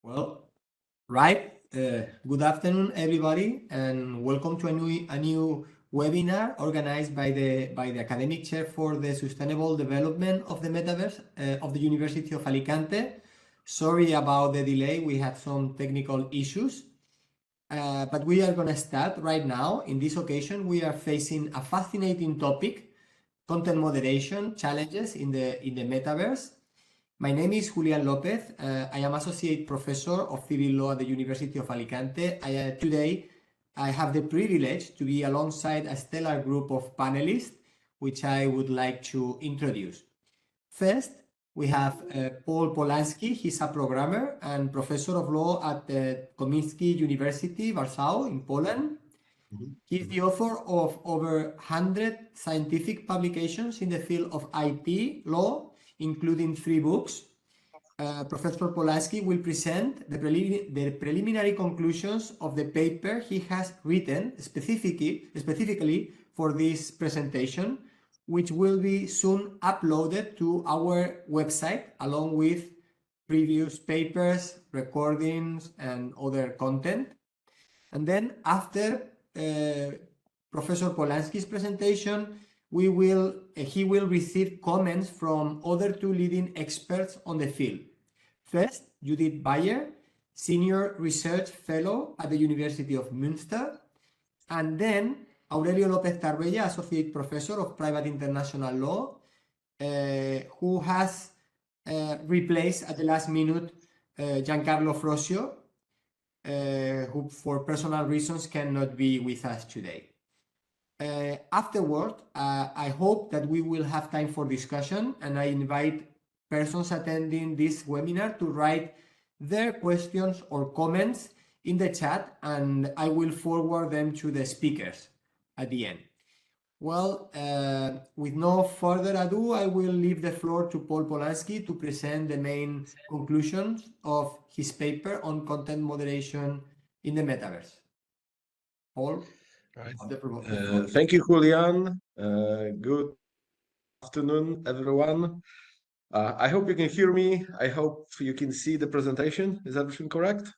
Well, right. Good afternoon, everybody, and welcome to a new webinar organized by the Academic Chair for the Sustainable Development of the Metaverse of the University of Alicante. Sorry about the delay. We had some technical issues, but we are going to start right now. In this occasion, we are facing a fascinating topic: content moderation challenges in the Metaverse. My name is Julián López. I am Associate Professor of Civil Law at the University of Alicante. Today, I have the privilege to be alongside a stellar group of panelists, which I would like to introduce. First, we have Paul Polanski. He's a programmer and professor of law at the Komiński University, Warsaw, in Poland. He's the author of over 100 scientific publications in the field of IP law, including 3 books. Professor Polanski will present the preliminary conclusions of the paper he has written specifically for this presentation, which will be soon uploaded to our website, along with previous papers, recordings, and other content. And then after Professor Polanski's presentation, he will receive comments from other 2 leading experts on the field. First, Judit Baye, Senior Research Fellow at the University of Muenster, and then Aurelio López Associate Professor of Private International Law, who has replaced at the last minute Giancarlo FROSIO, who for personal reasons cannot be with us today. Afterward, I hope that we will have time for discussion, and I invite persons attending this webinar to write their questions or comments in the chat, and I will forward them to the speakers at the end. Well, with no further ado, I will leave the floor to Paul Polanski to present the main conclusions of his paper on content moderation in the Metaverse. Paul? Right. Thank you, Julián. Good afternoon, everyone. I hope you can hear me. I hope you can see the presentation. Is everything correct?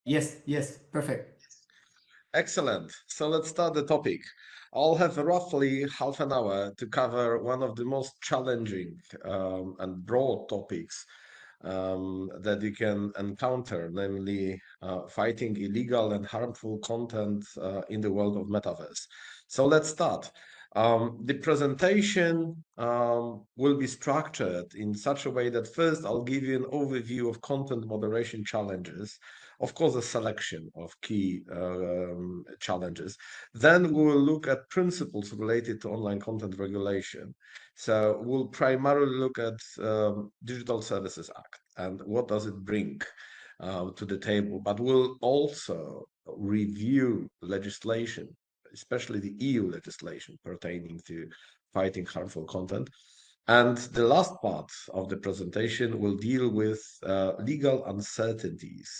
Yes, perfect. Excellent. So let's start the topic. I'll have roughly half an hour to cover one of the most challenging and broad topics that you can encounter, namely fighting illegal and harmful content in the world of Metaverse. So let's start. The presentation will be structured in such a way that first I'll give you an overview of content moderation challenges, of course a selection of key challenges. Then we will look at principles related to online content regulation. So we'll primarily look at Digital Services Act and what does it bring to the table, but we'll also review legislation, especially the EU legislation pertaining to fighting harmful content. And the last part of the presentation will deal with legal uncertainties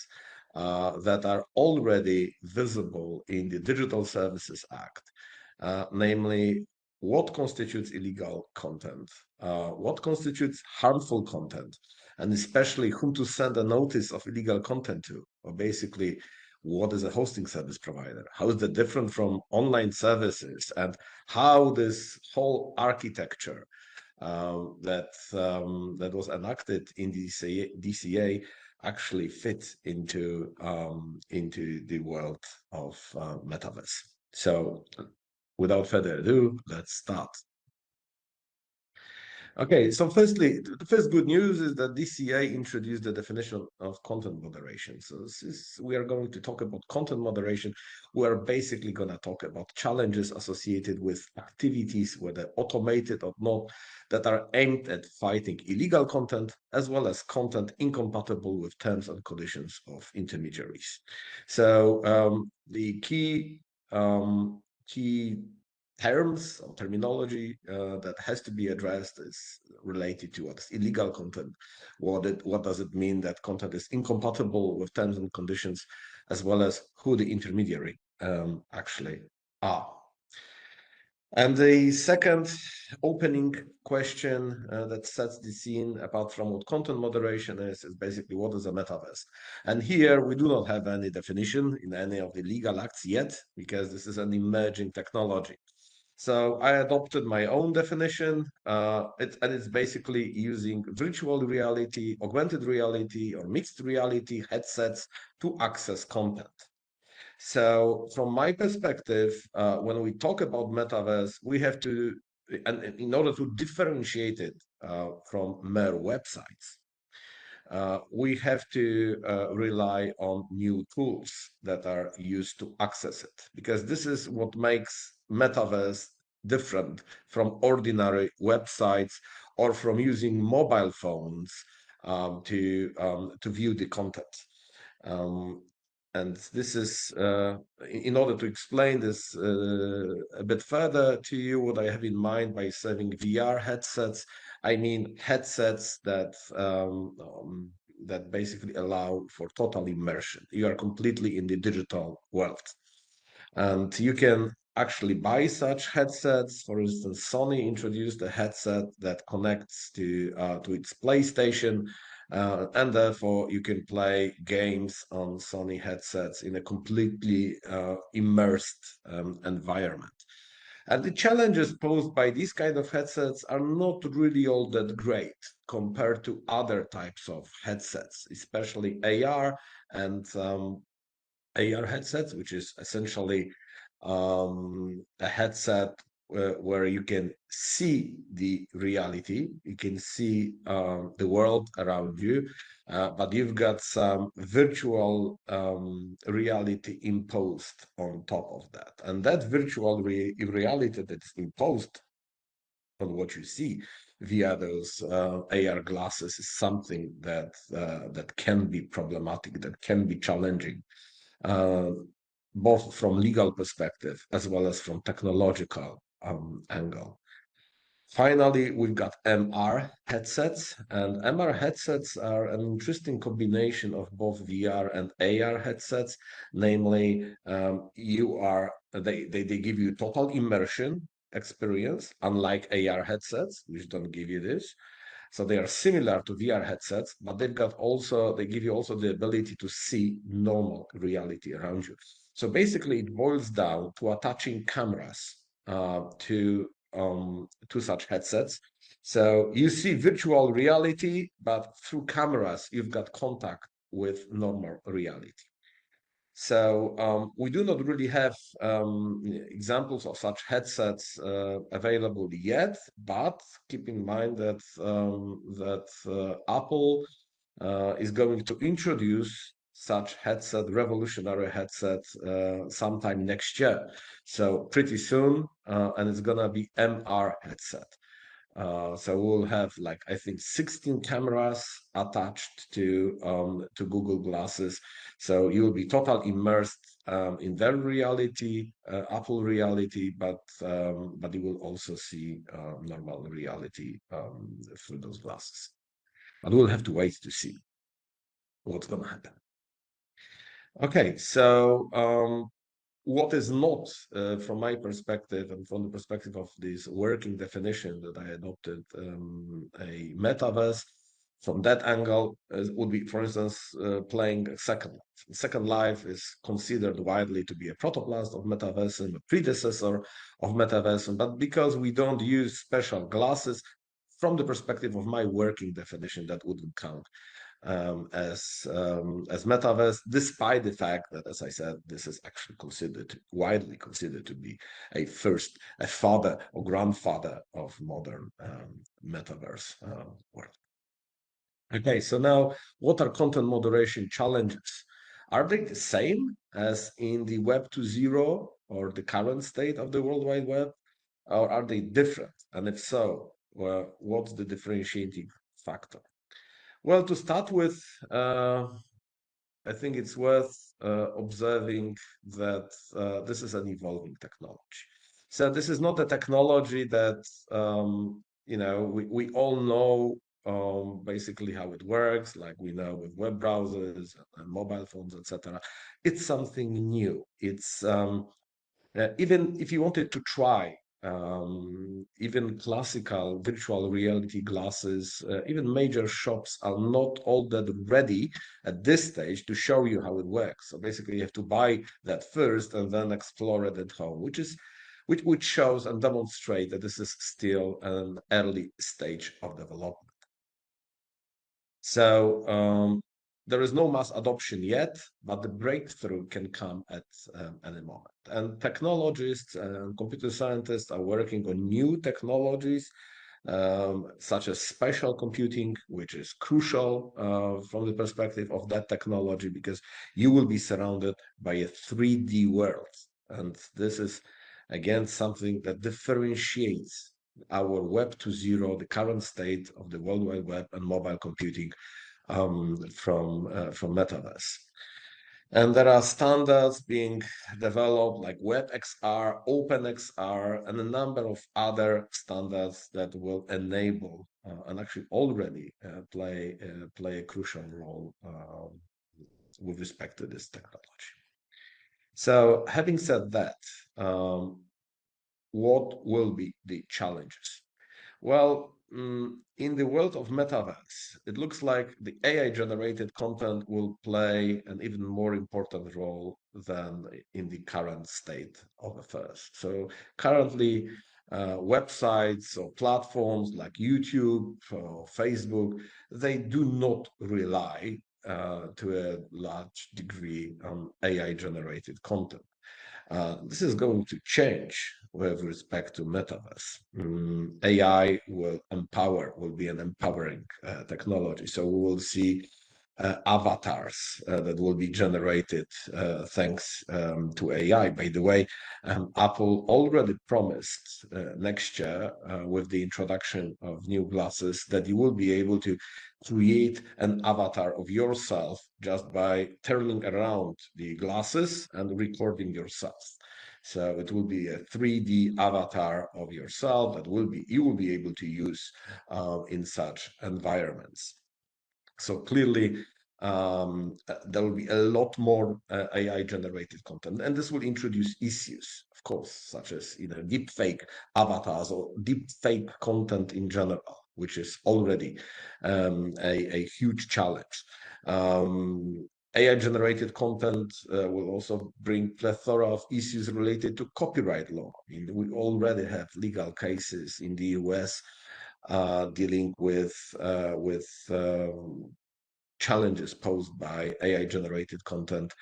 that are already visible in the Digital Services Act, namely what constitutes illegal content, what constitutes harmful content, and especially whom to send a notice of illegal content to, or basically what is a hosting service provider, how is that different from online services, and how this whole architecture that was enacted in DCA actually fit into the world of Metaverse. So without further ado, let's start. Okay, so firstly, the first good news is that DCA introduced the definition of content moderation. So we are going to talk about content moderation. We're basically going to talk about challenges associated with activities, whether automated or not, that are aimed at fighting illegal content, as well as content incompatible with terms and conditions of intermediaries. So the key terms or terminology that has to be addressed is related to what's illegal content. What does it mean that content is incompatible with terms and conditions, as well as who the intermediary actually are. And the second opening question that sets the scene, apart from what content moderation is basically what is a metaverse? And here we do not have any definition in any of the legal acts yet, because this is an emerging technology. So I adopted my own definition, and it's basically using virtual reality, augmented reality, or mixed reality headsets to access content. So from my perspective, when we talk about metaverse, we have to, and in order to differentiate it from mere websites, we have to rely on new tools that are used to access it, because this is what makes metaverse different from ordinary websites or from using mobile phones to view the content. And this is, in order to explain this a bit further to you, what I have in mind by saying VR headsets, I mean headsets that basically allow for total immersion. You are completely in the digital world. And you can actually buy such headsets. For instance, Sony introduced a headset that connects to its PlayStation, and therefore you can play games on Sony headsets in a completely immersed environment. And the challenges posed by these kind of headsets are not really all that great compared to other types of headsets, especially AR and AR headsets, which is essentially a headset where you can see the reality, you can see the world around you, but you've got some virtual reality imposed on top of that. And that virtual reality that's imposed on what you see via those AR glasses is something that can be problematic, that can be challenging, both from legal perspective as well as from technological angle. Finally, we've got MR headsets, and MR headsets are an interesting combination of both VR and AR headsets. Namely, they give you total immersion experience, unlike AR headsets, which don't give you this. So they are similar to VR headsets, but they give you also the ability to see normal reality around you. So basically, it boils down to attaching cameras to such headsets. So you see virtual reality, but through cameras, you've got contact with normal reality. So we do not really have examples of such headsets available yet, but keep in mind that Apple is going to introduce such revolutionary headset sometime next year. So pretty soon, and it's gonna be MR headset. So we'll have, like, I think 16 cameras attached to Google Glasses. So you'll be totally immersed in their reality, Apple reality, but you will also see normal reality through those glasses. But we'll have to wait to see what's going to happen. Okay, so what is not, from my perspective and from the perspective of this working definition that I adopted, a metaverse, from that angle, would be, for instance, playing Second Life. Second Life is considered widely to be a protoplast of metaverse and a predecessor of metaverse, but because we don't use special glasses, from the perspective of my working definition, that wouldn't count as metaverse, despite the fact that, as I said, this is actually widely considered to be a father or grandfather of modern metaverse world. Okay, so now what are content moderation challenges? Are they the same as in the Web 2.0 or the current state of the World Wide Web, or are they different? And if so, well, what's the differentiating factor? Well, to start with, I think it's worth observing that this is an evolving technology. So this is not a technology that we all know basically how it works, like we know with web browsers and mobile phones, etc. It's something new. It's even if you wanted to try even classical virtual reality glasses, even major shops are not all that ready at this stage to show you how it works. So basically, you have to buy that first and then explore it at home, which shows and demonstrates that this is still an early stage of development. So there is no mass adoption yet, but the breakthrough can come at any moment. And technologists and computer scientists are working on new technologies, such as spatial computing, which is crucial from the perspective of that technology, because you will be surrounded by a 3D world. And this is, again, something that differentiates our Web 2.0, the current state of the World Wide Web and mobile computing from Metaverse. And there are standards being developed like WebXR, OpenXR, and a number of other standards that will enable and actually already play a crucial role with respect to this technology. So having said that, what will be the challenges? Well, in the world of Metaverse, it looks like the AI-generated content will play an even more important role than in the current state of affairs. So currently, websites or platforms like YouTube or Facebook, they do not rely to a large degree on AI-generated content. This is going to change with respect to Metaverse. AI will be an empowering technology. So we will see avatars that will be generated thanks to AI. By the way, Apple already promised next year with the introduction of new glasses that you will be able to create an avatar of yourself just by turning around the glasses and recording yourself. So it will be a 3D avatar of yourself that you will be able to use in such environments. So clearly, there will be a lot more AI-generated content, and this will introduce issues, of course, such as deepfake avatars or deepfake content in general, which is already a huge challenge. AI-generated content will also bring plethora of issues related to copyright law. I mean, we already have legal cases in the US dealing with challenges posed by AI-generated content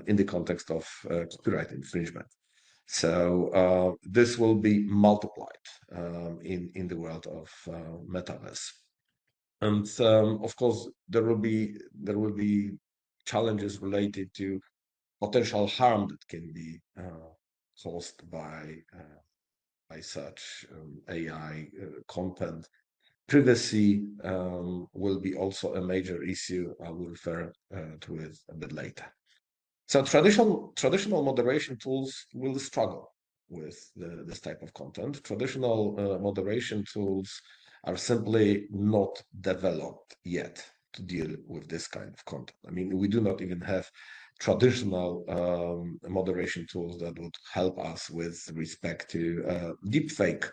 in the context of copyright infringement. So this will be multiplied in the world of Metaverse. And of course, there will be challenges related to potential harm that can be caused by such AI content. Privacy will be also a major issue. I will refer to it a bit later. So traditional moderation tools will struggle with this type of content. Traditional moderation tools are simply not developed yet to deal with this kind of content. I mean, we do not even have traditional moderation tools that would help us with respect to deepfake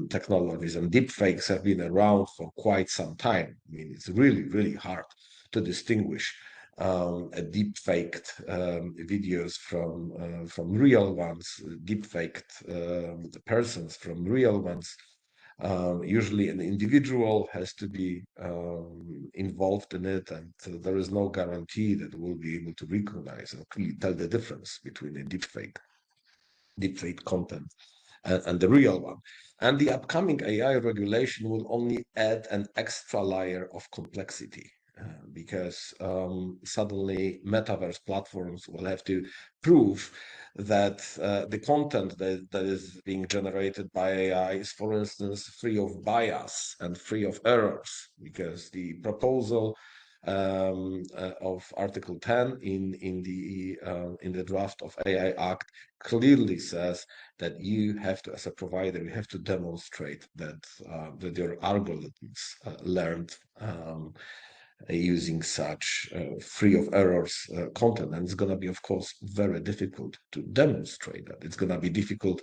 technologies. And deepfakes have been around for quite some time. I mean, it's really, really hard to distinguish deep-faked videos from real ones, deep-faked persons from real ones. Usually an individual has to be involved in it, and there is no guarantee that we'll be able to recognize and clearly tell the difference between a deepfake content and the real one. And the upcoming AI regulation will only add an extra layer of complexity. Because suddenly metaverse platforms will have to prove that the content that is being generated by AI is, for instance, free of bias and free of errors, because the proposal of Article 10 in the draft of AI Act clearly says that you have to, as a provider, you have to demonstrate that your algorithms learned using such free of errors content. And it's going to be, of course, very difficult to demonstrate that. It's going to be difficult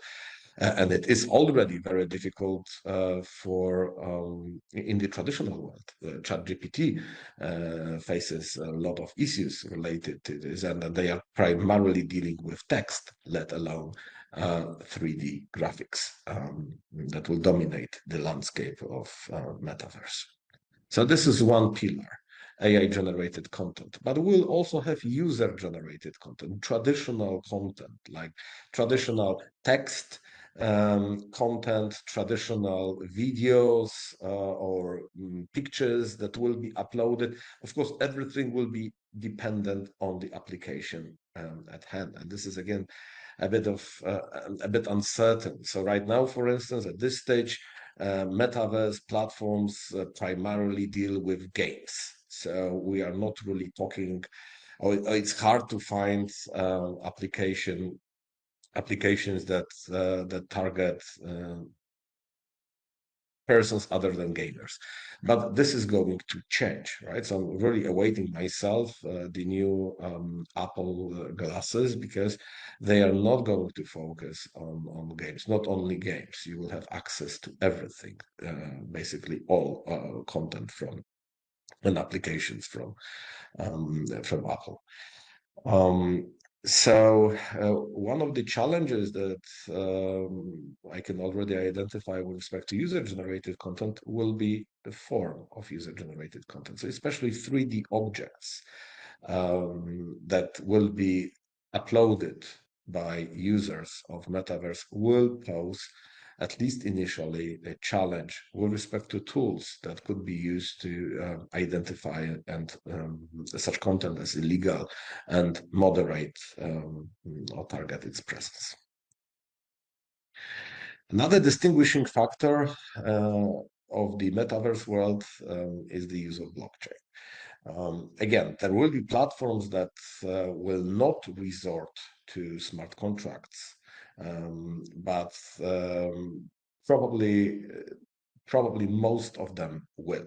And it is already very difficult in the traditional world. ChatGPT faces a lot of issues related to this, and they are primarily dealing with text, let alone 3D graphics that will dominate the landscape of metaverse. So this is one pillar, AI-generated content. But we'll also have user-generated content, traditional content, like traditional text content, traditional videos or pictures that will be uploaded. Of course, everything will be dependent on the application at hand. And this is, again, a bit uncertain. So right now, for instance, at this stage, metaverse platforms primarily deal with games. So we are not really talking, or it's hard to find applications that target persons other than gamers. But this is going to change, right? So I'm really awaiting myself the new Apple glasses, because they are not going to focus on games, not only games. You will have access to everything, basically all content from and applications from Apple. So one of the challenges that I can already identify with respect to user-generated content will be the form of user-generated content. So especially 3D objects that will be uploaded by users of Metaverse will pose, at least initially, a challenge with respect to tools that could be used to identify and such content as illegal and moderate or target its presence. Another distinguishing factor of the metaverse world is the use of blockchain. Again, there will be platforms that will not resort to smart contracts, but probably most of them will.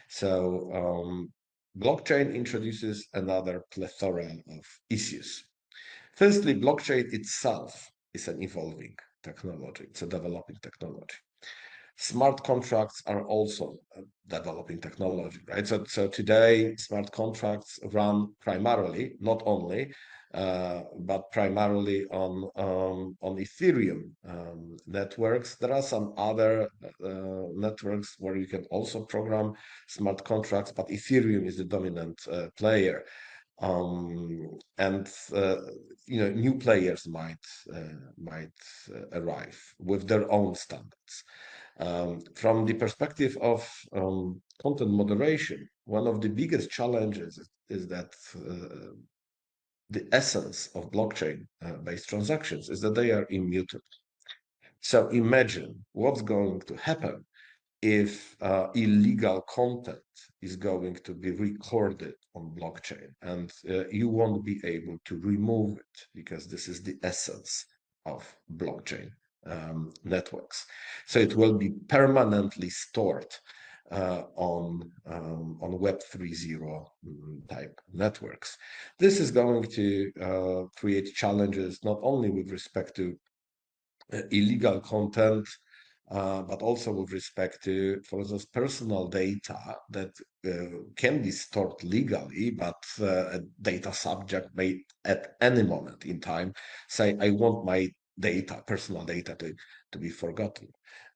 So blockchain introduces another plethora of issues. Firstly, blockchain itself is an evolving technology. It's a developing technology. Smart contracts are also a developing technology, right? So today, smart contracts run primarily, not only, but primarily on Ethereum networks. There are some other networks where you can also program smart contracts, but Ethereum is the dominant player. And new players might arrive with their own standards. From the perspective of content moderation, one of the biggest challenges is that the essence of blockchain-based transactions is that they are immutable. So imagine what's going to happen if illegal content is going to be recorded on blockchain, and you won't be able to remove it, because this is the essence of blockchain networks. So it will be permanently stored on Web 3.0 type networks. This is going to create challenges not only with respect to illegal content, but also with respect to, for instance, personal data that can be stored legally, but a data subject may at any moment in time say, I want my data, personal data, to be forgotten.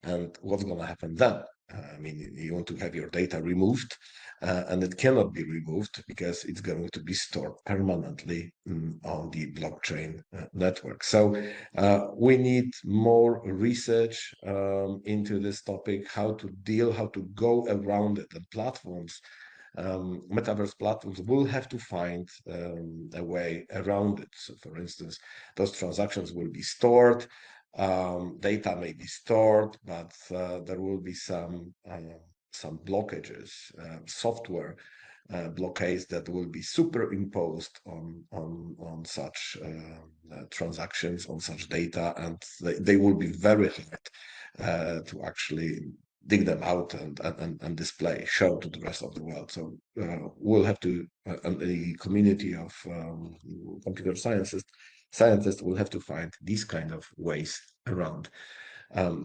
And what's going to happen then? I mean, you want to have your data removed, and it cannot be removed because it's going to be stored permanently on the blockchain network. So we need more research into this topic, how to go around it, and platforms. Metaverse platforms will have to find a way around it. So, for instance, those transactions will be stored. Data may be stored, but there will be some blockages, software blockades that will be superimposed on such transactions, on such data, and they will be very hard to actually dig them out and show to the rest of the world. So we'll have to, a community of computer scientists scientists will have to find these kind of ways around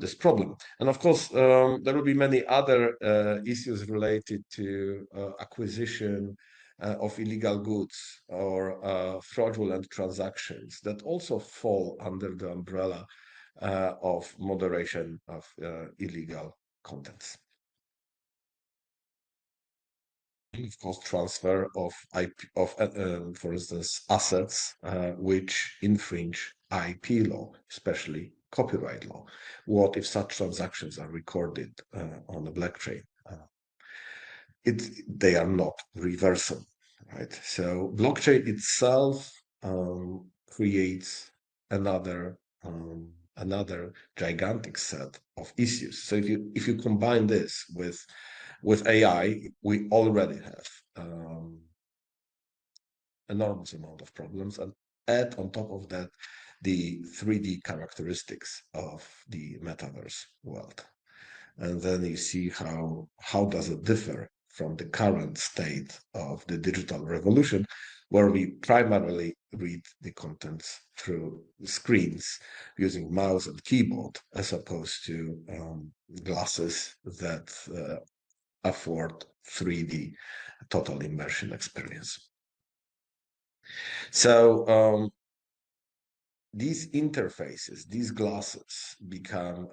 this problem. And of course, there will be many other issues related to acquisition of illegal goods or fraudulent transactions that also fall under the umbrella of moderation of illegal contents. Of course, transfer of for instance, assets which infringe IP law, especially copyright law. What if such transactions are recorded on the blockchain? They are not reversible, right? So blockchain itself creates another gigantic set of issues. So if you combine this with AI, we already have enormous amount of problems, and add on top of that the 3D characteristics of the metaverse world. And then you see how does it differ from the current state of the digital revolution, where we primarily read the contents through screens using mouse and keyboard, as opposed to glasses that afford 3D total immersion experience. So these interfaces, these glasses, become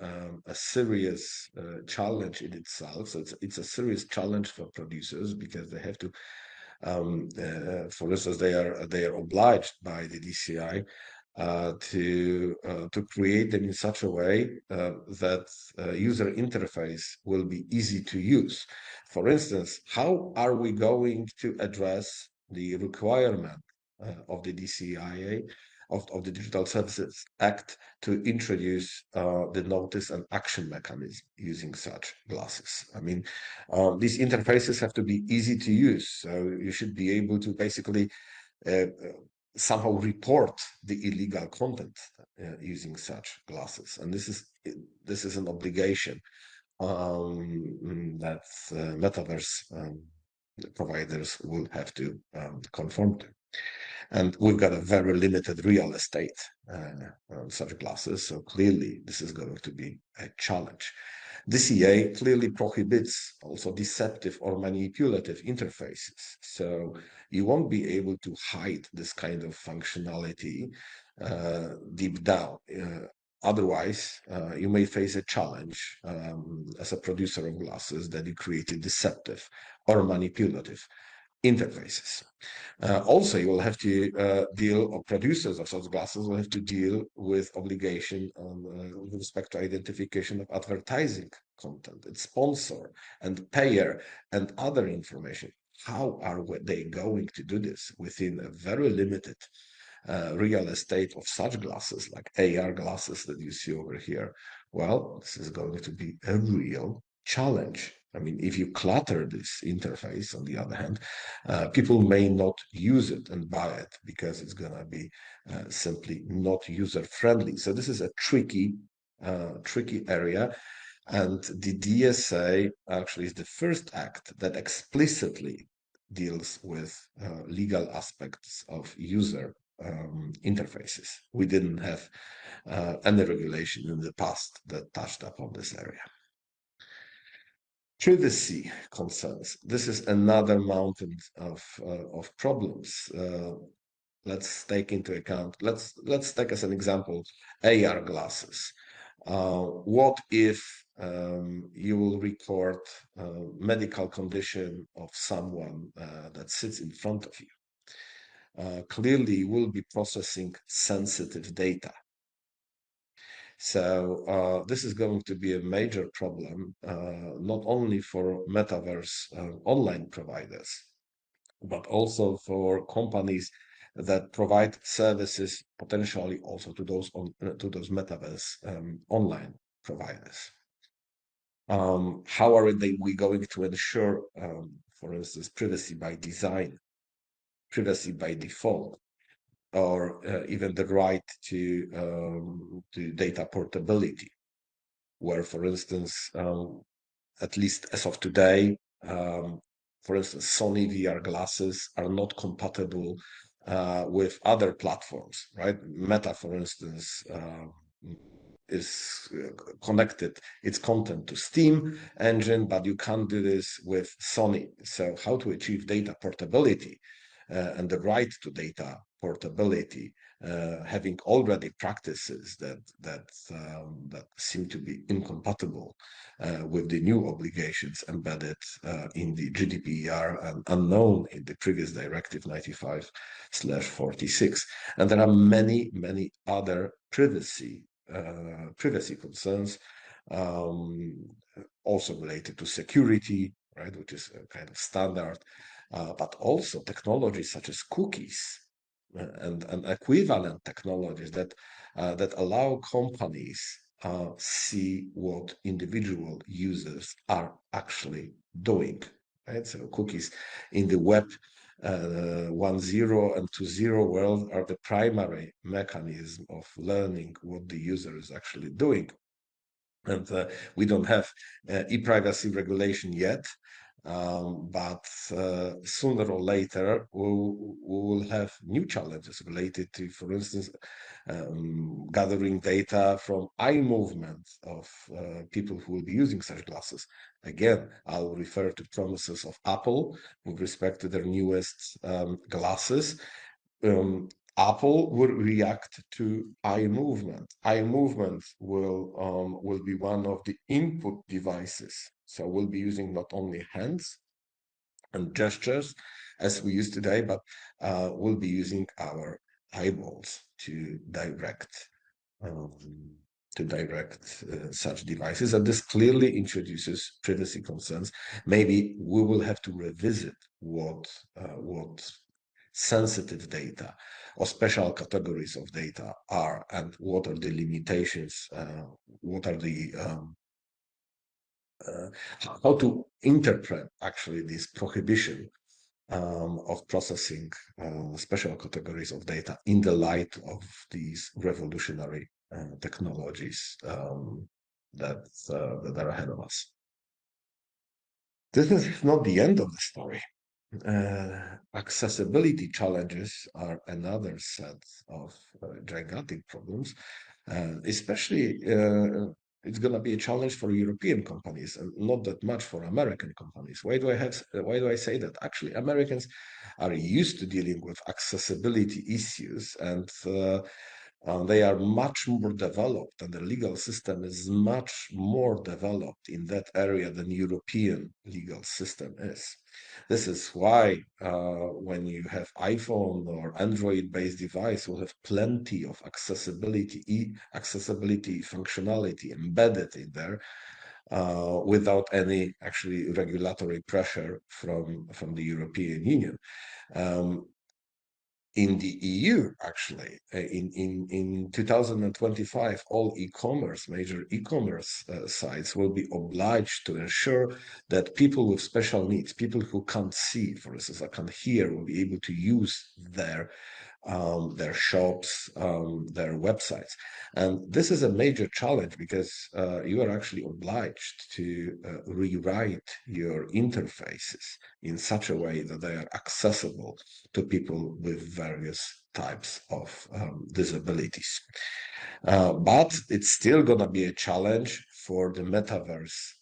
a serious challenge in itself. So it's a serious challenge for producers, because they have to, for instance, they are obliged by the DCI to create them in such a way that user interface will be easy to use. For instance, how are we going to address the requirement of the DCIA, of the Digital Services Act, to introduce the notice and action mechanism using such glasses? I mean, these interfaces have to be easy to use. So you should be able to basically somehow report the illegal content using such glasses. And this is an obligation that metaverse providers will have to conform to. And we've got a very limited real estate on such glasses, so clearly this is going to be a challenge. DCA clearly prohibits also deceptive or manipulative interfaces, so you won't be able to hide this kind of functionality deep down. Otherwise, you may face a challenge as a producer of glasses that you created deceptive or manipulative interfaces. Also, you will have to or producers of such glasses will have to deal with obligation with respect to identification of advertising content, its sponsor and payer and other information. How are they going to do this within a very limited real estate of such glasses, like AR glasses that you see over here? Well, this is going to be a real challenge. I mean, if you clutter this interface, on the other hand, people may not use it and buy it because it's going to be simply not user-friendly. So this is a tricky area. And the DSA actually is the first act that explicitly deals with legal aspects of user interfaces. We didn't have any regulation in the past that touched upon this area. Privacy concerns. This is another mountain of problems. Let's take into account. Let's take as an example AR glasses. What if you will record medical condition of someone that sits in front of you? Clearly, you will be processing sensitive data. So this is going to be a major problem, not only for metaverse online providers, but also for companies that provide services potentially also to those metaverse online providers. How are we going to ensure, for instance, privacy by design, privacy by default, or even the right to data portability, where, for instance, at least as of today, for instance, Sony VR glasses are not compatible with other platforms, right? Meta, for instance, is connected its content to Steam engine, but you can't do this with Sony. So how to achieve data portability and the right to data portability, having already practices that seem to be incompatible with the new obligations embedded in the GDPR and unknown in the previous directive 95/46. And there are many other privacy concerns, also related to security, right, which is a kind of standard, but also technologies such as cookies and equivalent technologies that allow companies see what individual users are actually doing, right? So cookies in the web 1.0 and 2.0 world are the primary mechanism of learning what the user is actually doing. And we don't have e-privacy regulation yet, but sooner or later we will have new challenges related to, for instance, gathering data from eye movement of people who will be using such glasses. Again, I'll refer to promises of Apple with respect to their newest glasses. Apple will react to eye movement. Eye movement will be one of the input devices. So we'll be using not only hands and gestures as we use today, but we'll be using our eyeballs to direct such devices. And this clearly introduces privacy concerns. Maybe we will have to revisit what sensitive data or special categories of data are, and what are the limitations, what are the how to interpret actually this prohibition of processing special categories of data in the light of these revolutionary technologies that are ahead of us. This is not the end of the story. Accessibility challenges are another set of gigantic problems, especially it's going to be a challenge for European companies and not that much for American companies. Why do I say that? Actually, Americans are used to dealing with accessibility issues, and they are much more developed, and the legal system is much more developed in that area than European legal system is. This is why when you have iPhone or Android-based device, you'll have plenty of accessibility functionality embedded in there without any actually regulatory pressure from the European Union. In the EU, actually, in 2025, all major e-commerce sites will be obliged to ensure that people with special needs, people who can't see, for instance, or can't hear, will be able to use their shops, their websites. And this is a major challenge because you are actually obliged to rewrite your interfaces in such a way that they are accessible to people with various types of disabilities. But it's still going to be a challenge for the metaverse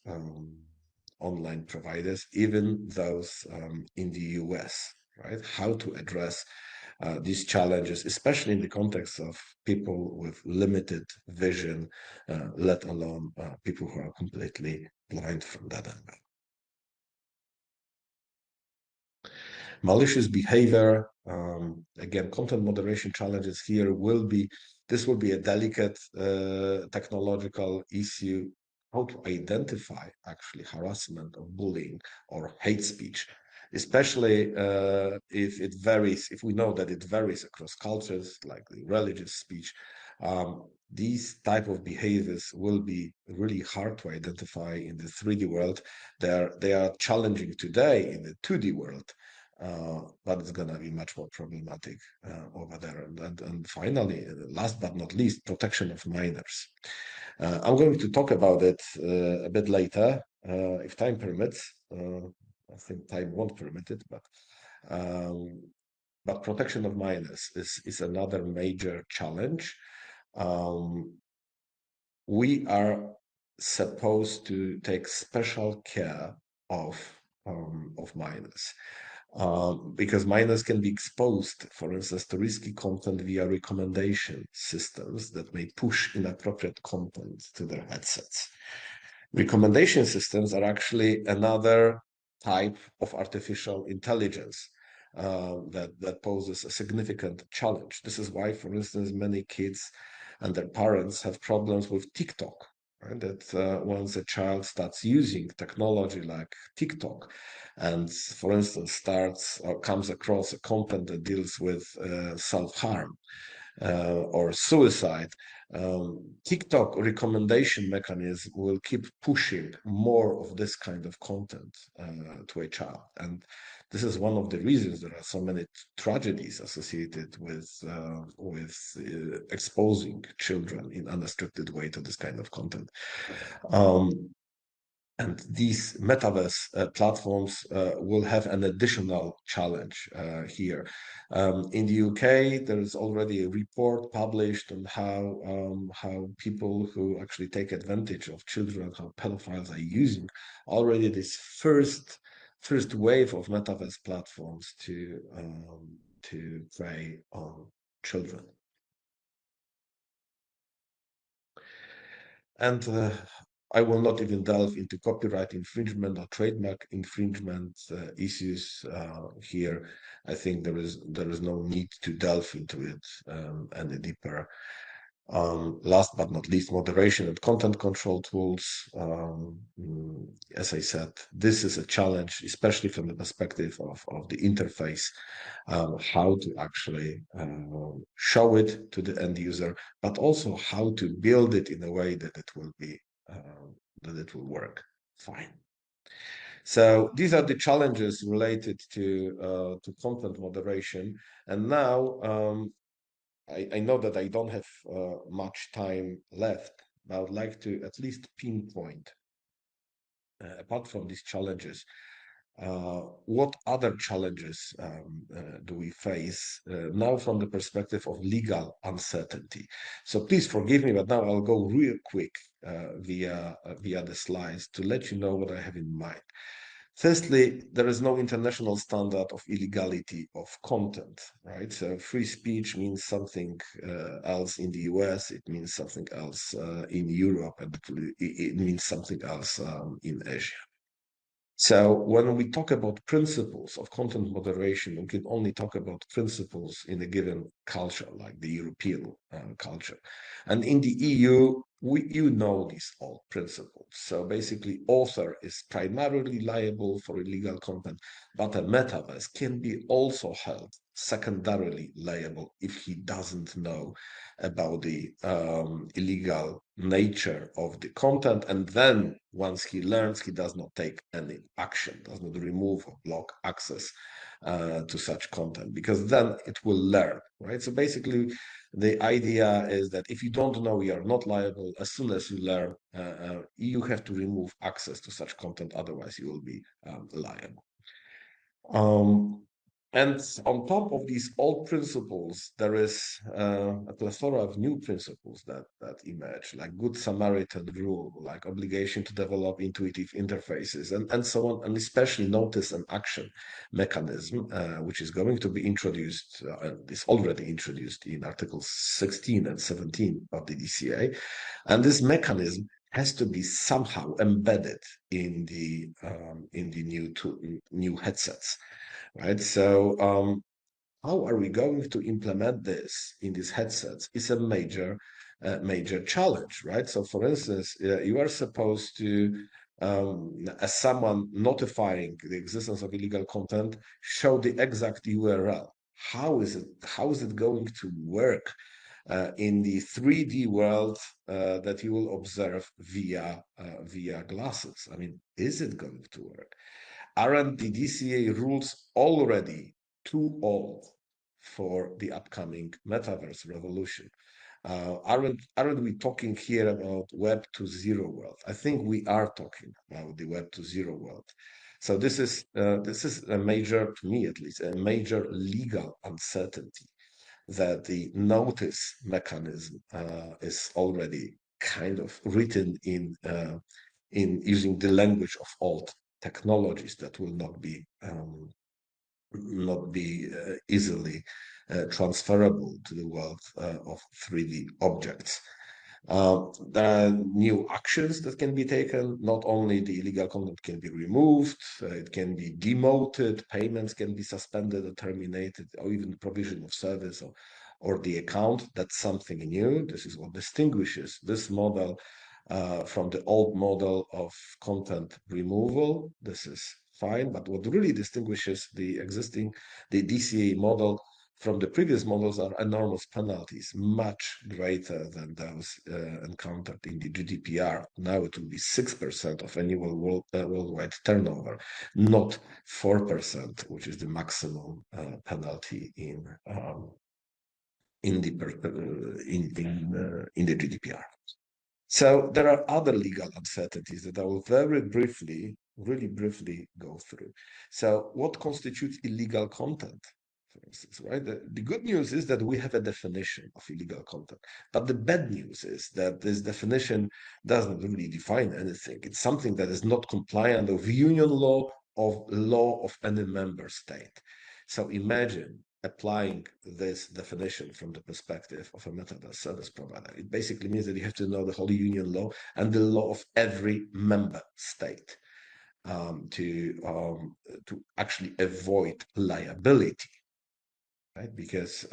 online providers, even those in the US, right? How to address these challenges, especially in the context of people with limited vision, let alone people who are completely blind from that angle. Malicious behavior, again, content moderation challenges here will be a delicate technological issue. How to identify actually harassment or bullying or hate speech, especially if it varies, if we know that it varies across cultures, like the religious speech. These type of behaviors will be really hard to identify in the 3D world. They are challenging today in the 2D world. But it's going to be much more problematic over there. And finally, last but not least, protection of minors. I'm going to talk about it a bit later, if time permits. I think time won't permit it, but but protection of minors is another major challenge. We are supposed to take special care of minors. Because minors can be exposed, for instance, to risky content via recommendation systems that may push inappropriate content to their headsets. Recommendation systems are actually another type of artificial intelligence that poses a significant challenge. This is why, for instance, many kids and their parents have problems with TikTok. Right? That once a child starts using technology like TikTok, and for instance starts or comes across a content that deals with self-harm or suicide, TikTok recommendation mechanism will keep pushing more of this kind of content to a child. And this is one of the reasons there are so many tragedies associated with exposing children in unrestricted way to this kind of content. And these metaverse platforms will have an additional challenge here. In the UK, there is already a report published on how people who actually take advantage of children, how pedophiles are using already this first wave of metaverse platforms to prey on children. And I will not even delve into copyright infringement or trademark infringement issues here. I think there is no need to delve into it any deeper. Last but not least, moderation and content control tools. As I said, this is a challenge, especially from the perspective of the interface, how to actually show it to the end user, but also how to build it in a way that it will be that it will work fine. So these are the challenges related to content moderation. And now I know that I don't have much time left, but I would like to at least pinpoint, apart from these challenges, what other challenges do we face now from the perspective of legal uncertainty? So please forgive me, but now I'll go real quick via the slides to let you know what I have in mind. Firstly, there is no international standard of illegality of content, right? So free speech means something else in the US, it means something else in Europe, and it means something else in Asia. So when we talk about principles of content moderation, we can only talk about principles in a given culture, like the European culture. And in the EU, you know these old principles. So basically, author is primarily liable for illegal content, but a metaverse can be also held secondarily liable if he doesn't know about the illegal nature of the content. And then once he learns, he does not take any action, does not remove or block access to such content, because then it will learn, right? So basically, the idea is that if you don't know, you are not liable. As soon as you learn, you have to remove access to such content, otherwise you will be liable. And on top of these old principles, there is a plethora of new principles that emerge, like Good Samaritan rule, like obligation to develop intuitive interfaces, and so on, and especially notice and action mechanism, which is going to be introduced, and is already introduced in Articles 16 and 17 of the DCA. And this mechanism has to be somehow embedded in the new headsets. Right, so how are we going to implement this in these headsets is a major challenge, right? So, for instance, you are supposed to, as someone notifying the existence of illegal content, show the exact URL. How is it going to work in the 3D world that you will observe via glasses? I mean, is it going to work? Aren't the DCA rules already too old for the upcoming metaverse revolution? Aren't we talking here about Web 2.0 world? I think we are talking about the Web 2.0 world. So this is a major, to me at least, a major legal uncertainty that the notice mechanism is already kind of written in using the language of old technologies that will not be easily transferable to the world of 3D objects. There are new actions that can be taken. Not only the illegal content can be removed, it can be demoted, payments can be suspended or terminated, or even provision of service or the account. That's something new. This is what distinguishes this model from the old model of content removal. This is fine, but what really distinguishes the DCA model from the previous models are enormous penalties, much greater than those encountered in the GDPR. Now it will be 6% of annual worldwide turnover, not 4%, which is the maximum penalty in the GDPR. So there are other legal uncertainties that I will really briefly go through. So what constitutes illegal content? For instance, right? The good news is that we have a definition of illegal content, but the bad news is that this definition doesn't really define anything. It's something that is not compliant with union law of any member state. So imagine applying this definition from the perspective of a metaverse service provider. It basically means that you have to know the whole union law and the law of every member state to actually avoid liability. Right? Because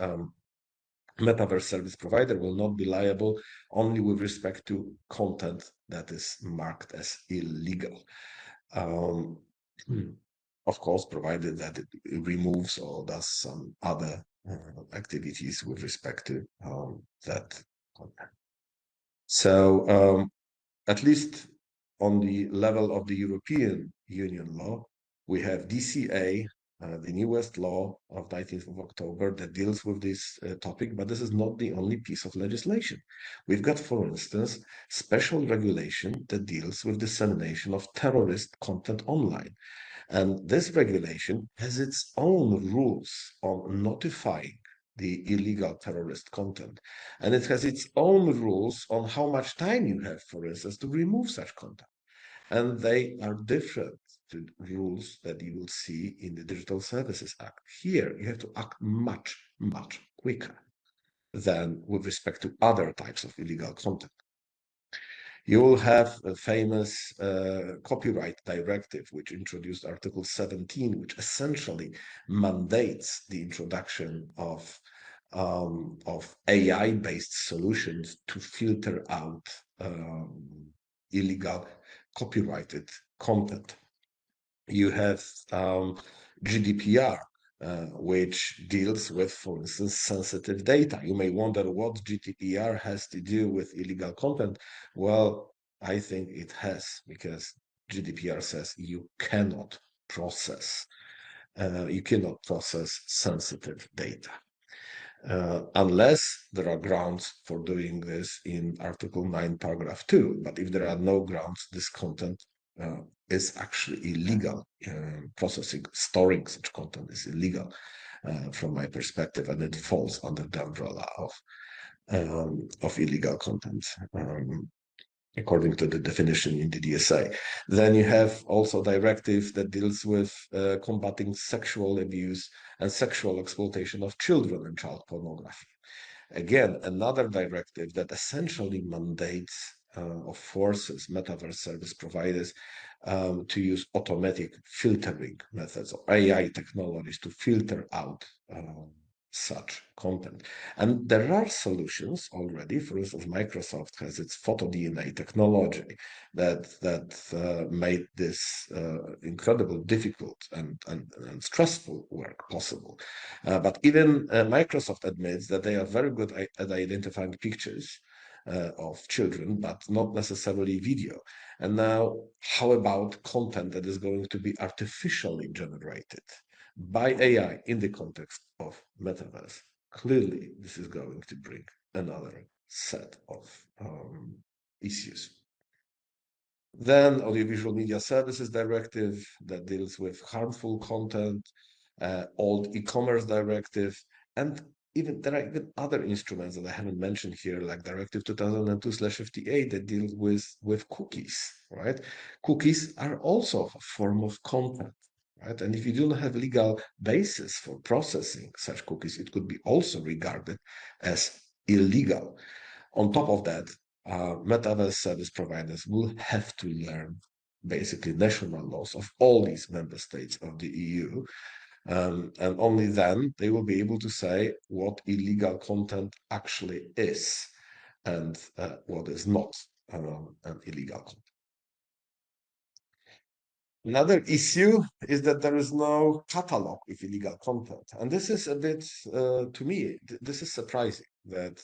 metaverse service provider will not be liable only with respect to content that is marked as illegal. Of course, provided that it removes or does some other activities with respect to that content. So at least on the level of the European Union law, we have DCA, the newest law of 19th of October that deals with this topic, but this is not the only piece of legislation. We've got, for instance, special regulation that deals with dissemination of terrorist content online. And this regulation has its own rules on notifying the illegal terrorist content. And it has its own rules on how much time you have, for instance, to remove such content. And they are different to rules that you will see in the Digital Services Act. Here, you have to act much, much quicker than with respect to other types of illegal content. You will have a famous copyright directive, which introduced Article 17, which essentially mandates the introduction of AI-based solutions to filter out illegal copyrighted content. You have GDPR, which deals with, for instance, sensitive data. You may wonder what GDPR has to do with illegal content. Well, I think it has, because GDPR says you cannot process sensitive data. Unless there are grounds for doing this in Article 9, Paragraph 2. But if there are no grounds, this content is actually illegal. Storing such content is illegal from my perspective, and it falls under the umbrella of illegal content. According to the definition in the DSA. Then you have also directive that deals with combating sexual abuse and sexual exploitation of children and child pornography. Again, another directive that essentially mandates or forces metaverse service providers to use automatic filtering methods or AI technologies to filter out such content. And there are solutions already. For instance, Microsoft has its photodNA technology that made this incredibly difficult and stressful work possible. But even Microsoft admits that they are very good at identifying pictures of children, but not necessarily video. And now, how about content that is going to be artificially generated by AI in the context of metaverse? Clearly, this is going to bring another set of issues. Then Audiovisual Media Services Directive that deals with harmful content, old e-commerce directive, and even there are even other instruments that I haven't mentioned here, like Directive 2002/58 that deals with cookies, right? Cookies are also a form of content, right? And if you don't have legal basis for processing such cookies, it could be also regarded as illegal. On top of that, metaverse service providers will have to learn basically national laws of all these member states of the EU. And only then they will be able to say what illegal content actually is and what is not an illegal content. Another issue is that there is no catalog of illegal content. And this is a bit, to me, this is surprising that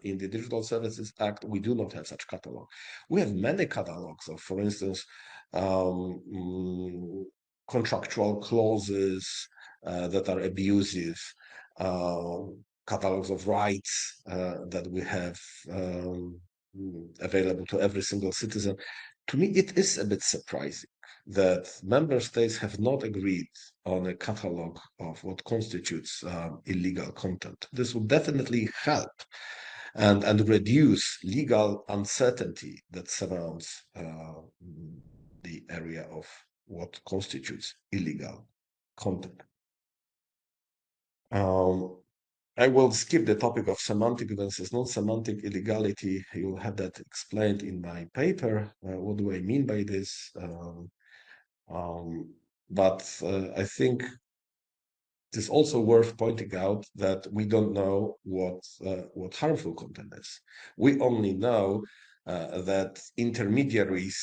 in the Digital Services Act, we do not have such catalog. We have many catalogs of, for instance, contractual clauses that are abusive, catalogs of rights that we have available to every single citizen. To me, it is a bit surprising that member states have not agreed on a catalog of what constitutes illegal content. This would definitely help and reduce legal uncertainty that surrounds the area of what constitutes illegal content. I will skip the topic of semantic versus non-semantic illegality. You will have that explained in my paper. What do I mean by this? But I think it is also worth pointing out that we don't know what harmful content is. We only know that intermediaries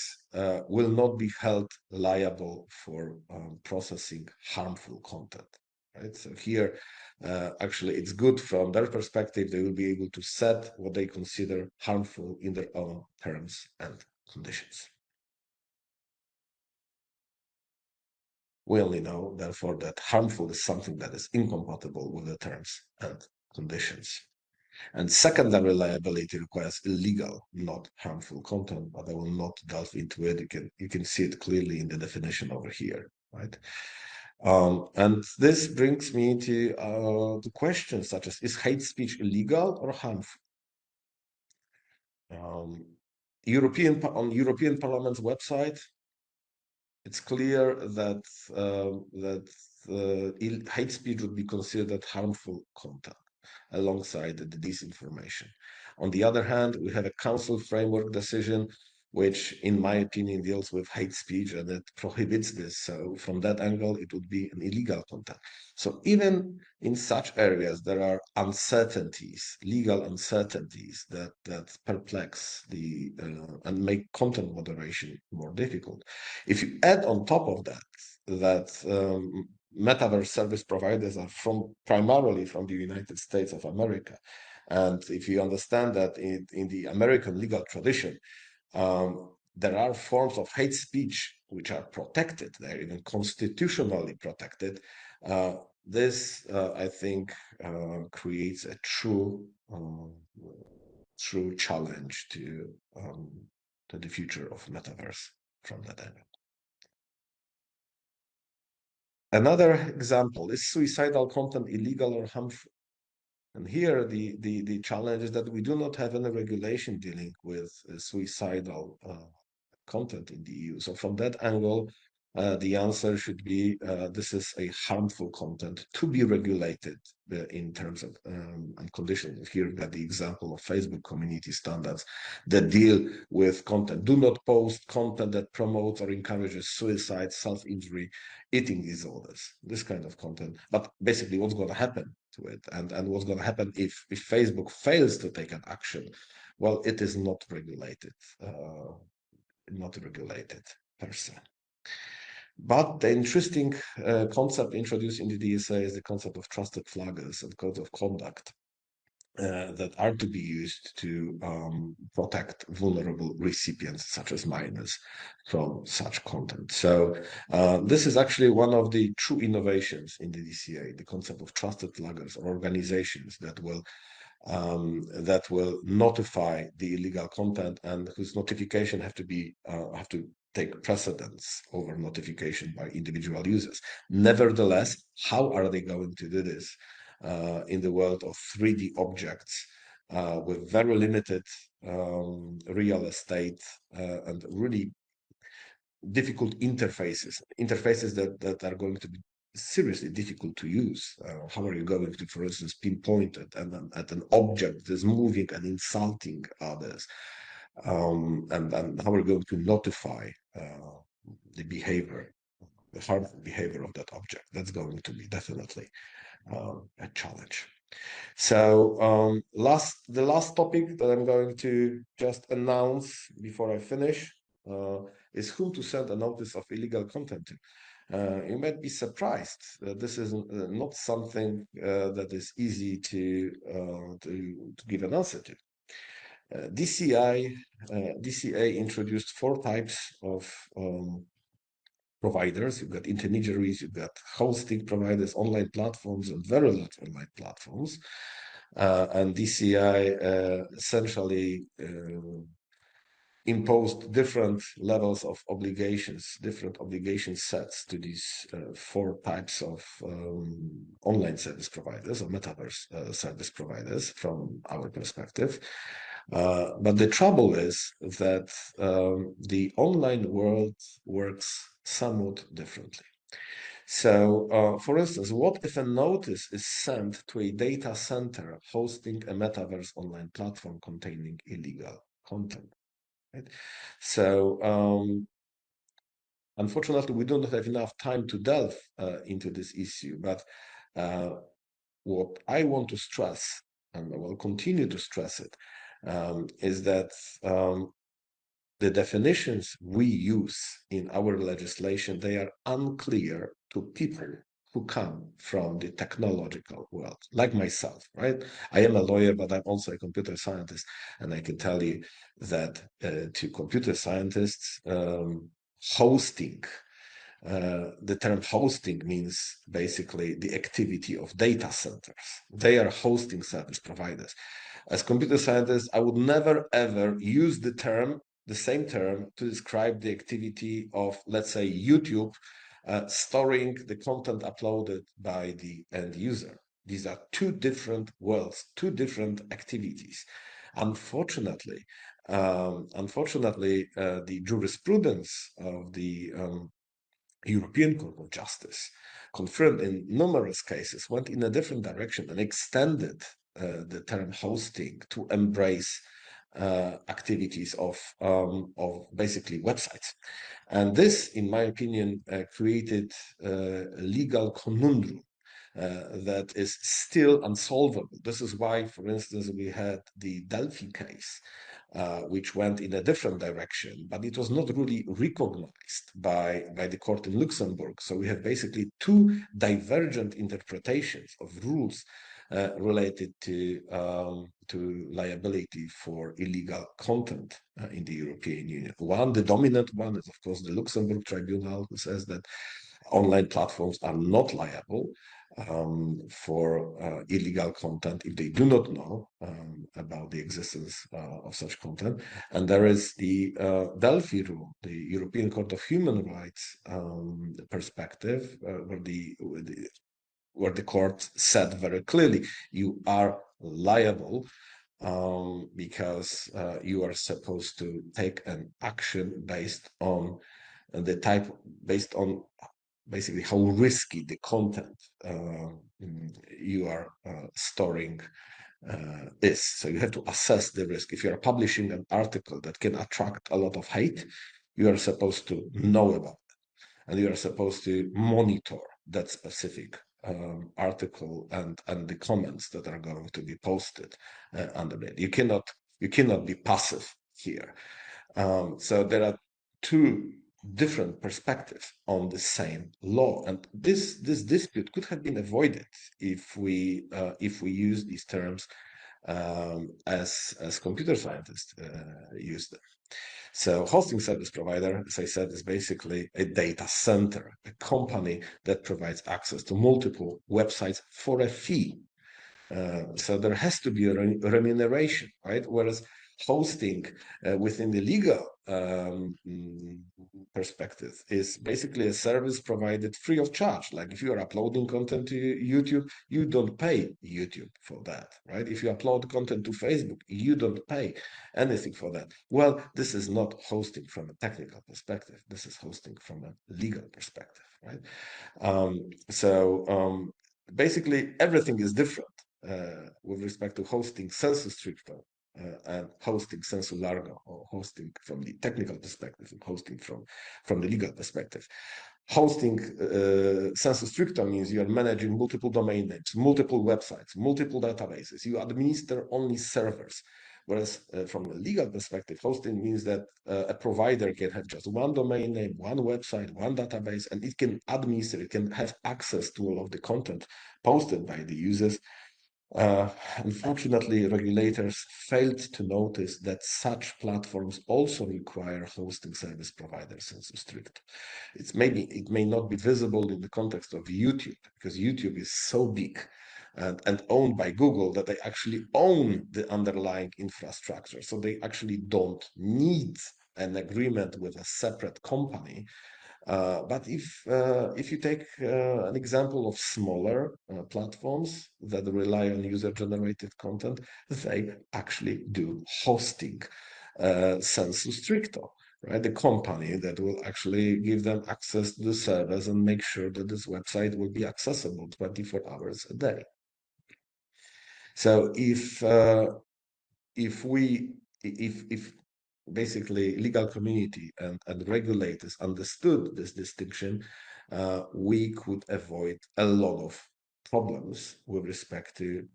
will not be held liable for processing harmful content. Right? So here, actually, it's good from their perspective. They will be able to set what they consider harmful in their own terms and conditions. We only know, therefore, that harmful is something that is incompatible with the terms and conditions. And secondary liability requires illegal, not harmful content, but I will not delve into it. You can see it clearly in the definition over here, right? And this brings me to questions such as, is hate speech illegal or harmful? On European Parliament's website, it's clear that hate speech would be considered harmful content alongside the disinformation. On the other hand, we have a council framework decision, which, in my opinion, deals with hate speech and it prohibits this. So from that angle, it would be an illegal content. So even in such areas, there are uncertainties, legal uncertainties that perplex and make content moderation more difficult. If you add on top of that metaverse service providers are primarily from the United States of America, and if you understand that in the American legal tradition, there are forms of hate speech which are protected, they're even constitutionally protected. This, I think, creates a true challenge to the future of metaverse from that angle. Another example is suicidal content illegal or harmful. And here the challenge is that we do not have any regulation dealing with suicidal content in the EU. So from that angle, the answer should be this is a harmful content to be regulated in terms of and conditions. Here we got the example of Facebook community standards that deal with content. Do not post content that promotes or encourages suicide, self-injury, eating disorders, this kind of content. But basically what's going to happen to it and what's going to happen if Facebook fails to take an action, well, it is not regulated. Not regulated per se. But the interesting concept introduced in the DSA is the concept of trusted flaggers and codes of conduct that are to be used to protect vulnerable recipients, such as minors, from such content. So this is actually one of the true innovations in the DCA, the concept of trusted flaggers or organizations that will that will notify the illegal content, and whose notification have to take precedence over notification by individual users. Nevertheless, how are they going to do this in the world of 3D objects with very limited real estate and really difficult interfaces that are going to be seriously difficult to use? How are you going to, for instance, pinpoint it at an object that is moving and insulting others? And how are you going to notify the behavior, the harmful behavior of that object? That's going to be definitely a challenge. So the last topic that I'm going to just announce before I finish is whom to send a notice of illegal content to. You might be surprised that this is not something that is easy to give an answer to. DCA introduced 4 types of providers. You've got intermediaries, you've got hosting providers, online platforms, and very large online platforms. And DCI essentially imposed different levels of obligations, different obligation sets to these 4 types of online service providers or metaverse service providers from our perspective. But the trouble is that the online world works somewhat differently. So, for instance, what if a notice is sent to a data center hosting a metaverse online platform containing illegal content? Right? So, unfortunately, we don't have enough time to delve into this issue, but what I want to stress, and I will continue to stress it, is that the definitions we use in our legislation, they are unclear to people who come from the technological world, like myself, right? I am a lawyer, but I'm also a computer scientist. And I can tell you that to computer scientists, hosting, the term hosting means basically the activity of data centers. They are hosting service providers. As computer scientists, I would never ever use the same term to describe the activity of, let's say, YouTube storing the content uploaded by the end user. These are 2 different worlds, 2 different activities. Unfortunately, the jurisprudence of the European Court of Justice, confirmed in numerous cases, went in a different direction and extended the term hosting to embrace activities of basically websites. And this, in my opinion, created a legal conundrum that is still unsolvable. This is why, for instance, we had the Delphi case, which went in a different direction, but it was not really recognized by the court in Luxembourg. So we have basically 2 divergent interpretations of rules related to liability for illegal content in the European Union. The dominant one is, of course, the Luxembourg Tribunal, who says that online platforms are not liable for illegal content if they do not know about the existence of such content. And there is the Delphi rule, the European Court of Human Rights perspective, where the court said very clearly, you are liable because you are supposed to take an action based on basically how risky the content you are storing is. So you have to assess the risk. If you are publishing an article that can attract a lot of hate, you are supposed to know about it, and you are supposed to monitor that specific article and the comments that are going to be posted under it. You cannot be passive here. So there are 2 different perspectives on the same law, and this dispute could have been avoided if we use these terms as computer scientists use them. So hosting service provider, as I said, is basically a data center, a company that provides access to multiple websites for a fee. So there has to be a remuneration, right? Whereas hosting within the legal perspective is basically a service provided free of charge. Like if you are uploading content to YouTube, you don't pay YouTube for that, right? If you upload content to Facebook, you don't pay anything for that. Well, this is not hosting from a technical perspective. This is hosting from a legal perspective, right? Basically, everything is different with respect to hosting sensu stricto and hosting sensu largo, or hosting from the technical perspective and hosting from the legal perspective. Hosting sensu stricto means you are managing multiple domain names, multiple websites, multiple databases. You administer only servers. Whereas from a legal perspective, hosting means that a provider can have just one domain name, one website, one database, and it can administer, it can have access to all of the content posted by the users. Unfortunately, regulators failed to notice that such platforms also require hosting service providers sensu stricto. It may not be visible in the context of YouTube, because YouTube is so big and owned by Google that they actually own the underlying infrastructure. So they actually don't need an agreement with a separate company. But if you take an example of smaller platforms that rely on user-generated content, they actually do hosting sensu stricto, right? The company that will actually give them access to the servers and make sure that this website will be accessible 24 hours a day. So if basically legal community and regulators understood this distinction, we could avoid a lot of problems with respect to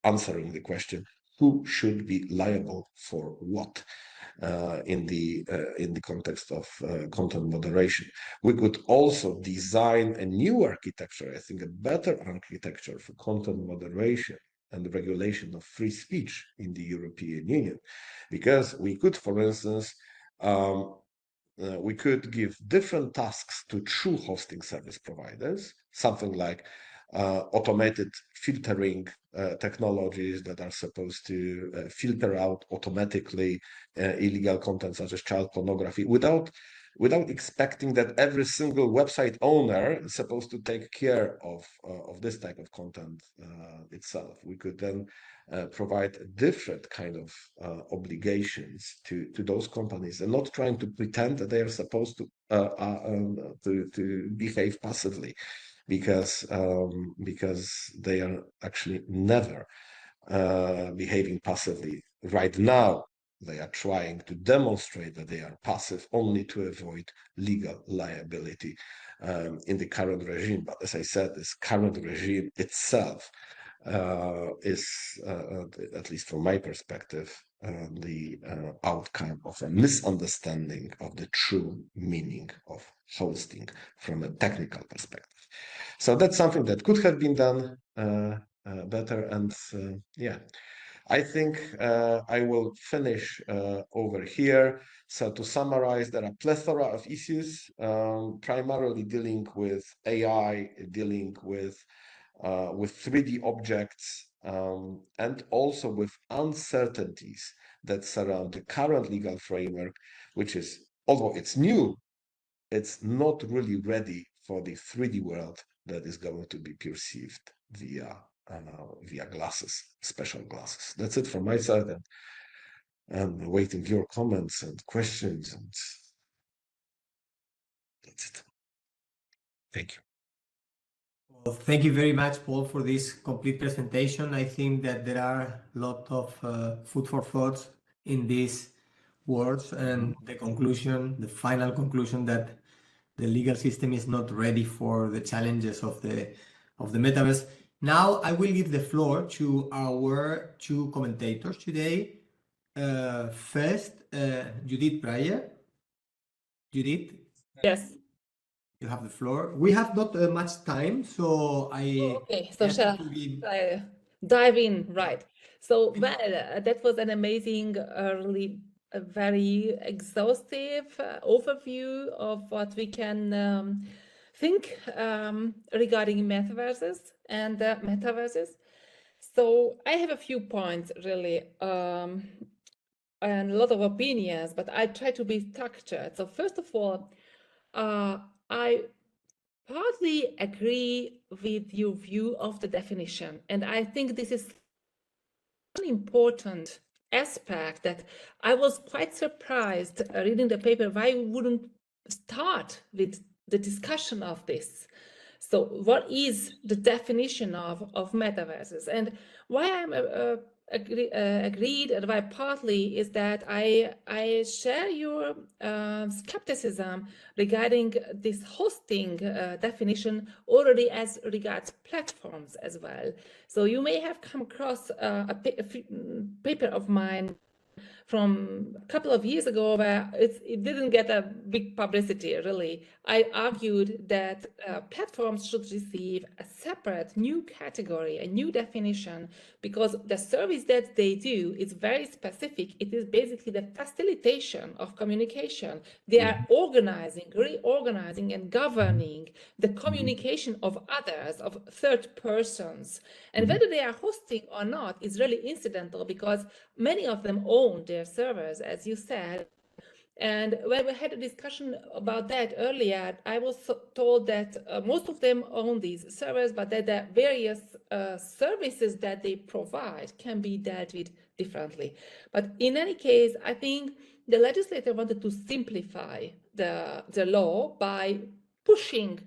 answering the question, who should be liable for what in the context of content moderation. We could also design a new architecture, I think a better architecture for content moderation and the regulation of free speech in the European Union, because we could, for instance, we could give different tasks to true hosting service providers, something like automated filtering technologies that are supposed to filter out automatically illegal content such as child pornography without expecting that every single website owner is supposed to take care of this type of content itself. We could then provide a different kind of obligations to those companies, and not trying to pretend that they are supposed to behave passively, because they are actually never behaving passively. Right now, they are trying to demonstrate that they are passive only to avoid legal liability in the current regime. But as I said, this current regime itself is, at least from my perspective, the outcome of a misunderstanding of the true meaning of hosting from a technical perspective. So that's something that could have been done better. And yeah, I think I will finish over here. So to summarize, there are a plethora of issues, primarily dealing with AI, dealing with 3D objects, and also with uncertainties that surround the current legal framework, which is, although it's new, it's not really ready for the 3D world that is going to be perceived via glasses, special glasses. That's it from my side, and I'm waiting your comments and questions, and that's it. Thank you. Well, thank you very much, Paul, for this complete presentation. I think that there are a lot of food for thoughts in these words, and the conclusion, the final conclusion, that the legal system is not ready for the challenges of the metaverse. Now I will give the floor to our two commentators today. First, Judit Baye. Judit? Yes. You have the floor. We have not much time, so Okay, so shall I dive in? Right. So, well, that was an amazing, really a very exhaustive overview of what we can think regarding metaverses and metaverses. So I have a few points really, and a lot of opinions, but I try to be structured. So first of all, I partly agree with your view of the definition, and I think this is an important aspect that I was quite surprised reading the paper why we wouldn't start with the discussion of this. So what is the definition of metaverses? And why I'm agreed and why partly is that I share your skepticism regarding this hosting definition already as regards platforms as well. So you may have come across a paper of mine from a couple of years ago where it didn't get a big publicity, really. I argued that platforms should receive a separate new category, a new definition, because the service that they do is very specific. It is basically the facilitation of communication. They are organizing, reorganizing, and governing the communication of others, of third persons. And whether they are hosting or not is really incidental, because many of them own their servers, as you said. And when we had a discussion about that earlier, I was told that most of them own these servers, but that the various services that they provide can be dealt with differently. But in any case, I think the legislator wanted to simplify the law by pushing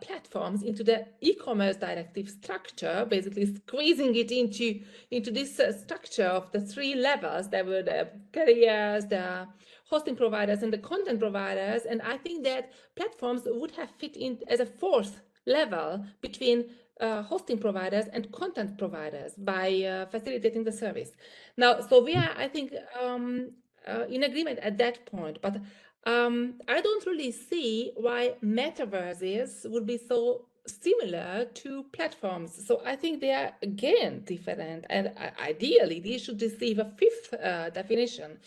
platforms into the e-commerce directive structure, basically squeezing it into this structure of the three levels. There were the carriers, the hosting providers, and the content providers. And I think that platforms would have fit in as a fourth level between hosting providers and content providers by facilitating the service. Now, so we are, I think, in agreement at that point, but I don't really see why metaverses would be so similar to platforms. So I think they are again different, and ideally these should receive a fifth definition.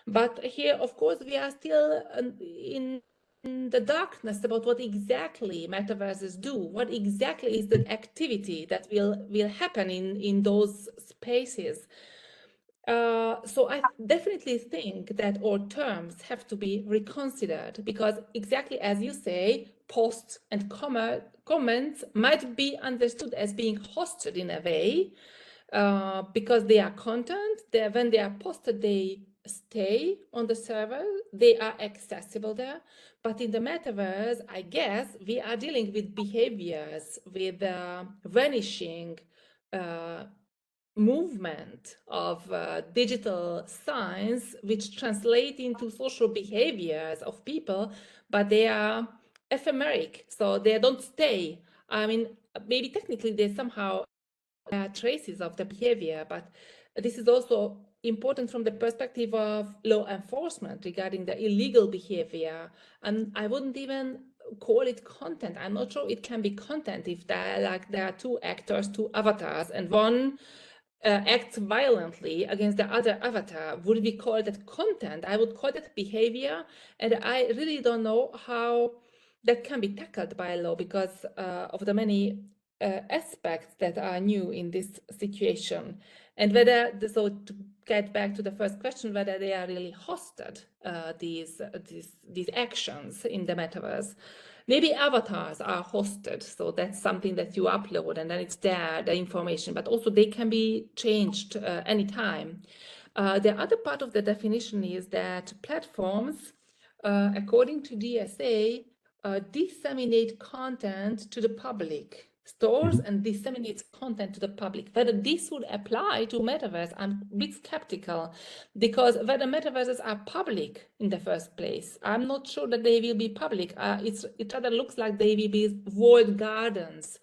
But here, of course, we are still in the darkness about what exactly metaverses do. What exactly is the activity that will happen in those spaces? So I definitely think that our terms have to be reconsidered, because exactly as you say, posts and comments might be understood as being hosted in a way, because they are content. When they are posted, they stay on the server, they are accessible there. But in the metaverse, I guess we are dealing with behaviors, with vanishing movement of digital signs, which translate into social behaviors of people, but they are ephemeric, so they don't stay. I mean, maybe technically they somehow are traces of the behavior, but this is also important from the perspective of law enforcement regarding the illegal behavior. And I wouldn't even call it content. I'm not sure it can be content if there are two actors, two avatars, and one acts violently against the other avatar. Would we call that content? I would call that behavior, and I really don't know how that can be tackled by law, because of the many aspects that are new in this situation. And whether, so to get back to the first question, whether they are really hosted, these actions in the metaverse. Maybe avatars are hosted, so that's something that you upload and then it's there, the information, but also they can be changed anytime. The other part of the definition is that platforms, according to DSA, disseminate content to the public, stores and disseminates content to the public. Whether this would apply to metaverse, I'm a bit skeptical, because whether metaverses are public in the first place, I'm not sure that they will be public. It rather looks like they will be walled gardens.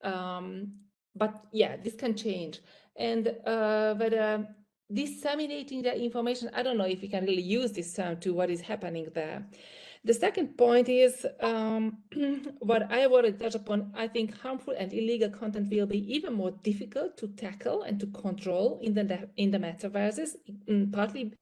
But yeah, this can change. And whether disseminating the information, I don't know if we can really use this term to what is happening there. The second point is what I already touched upon. I think harmful and illegal content will be even more difficult to tackle and to control in the metaverses, partly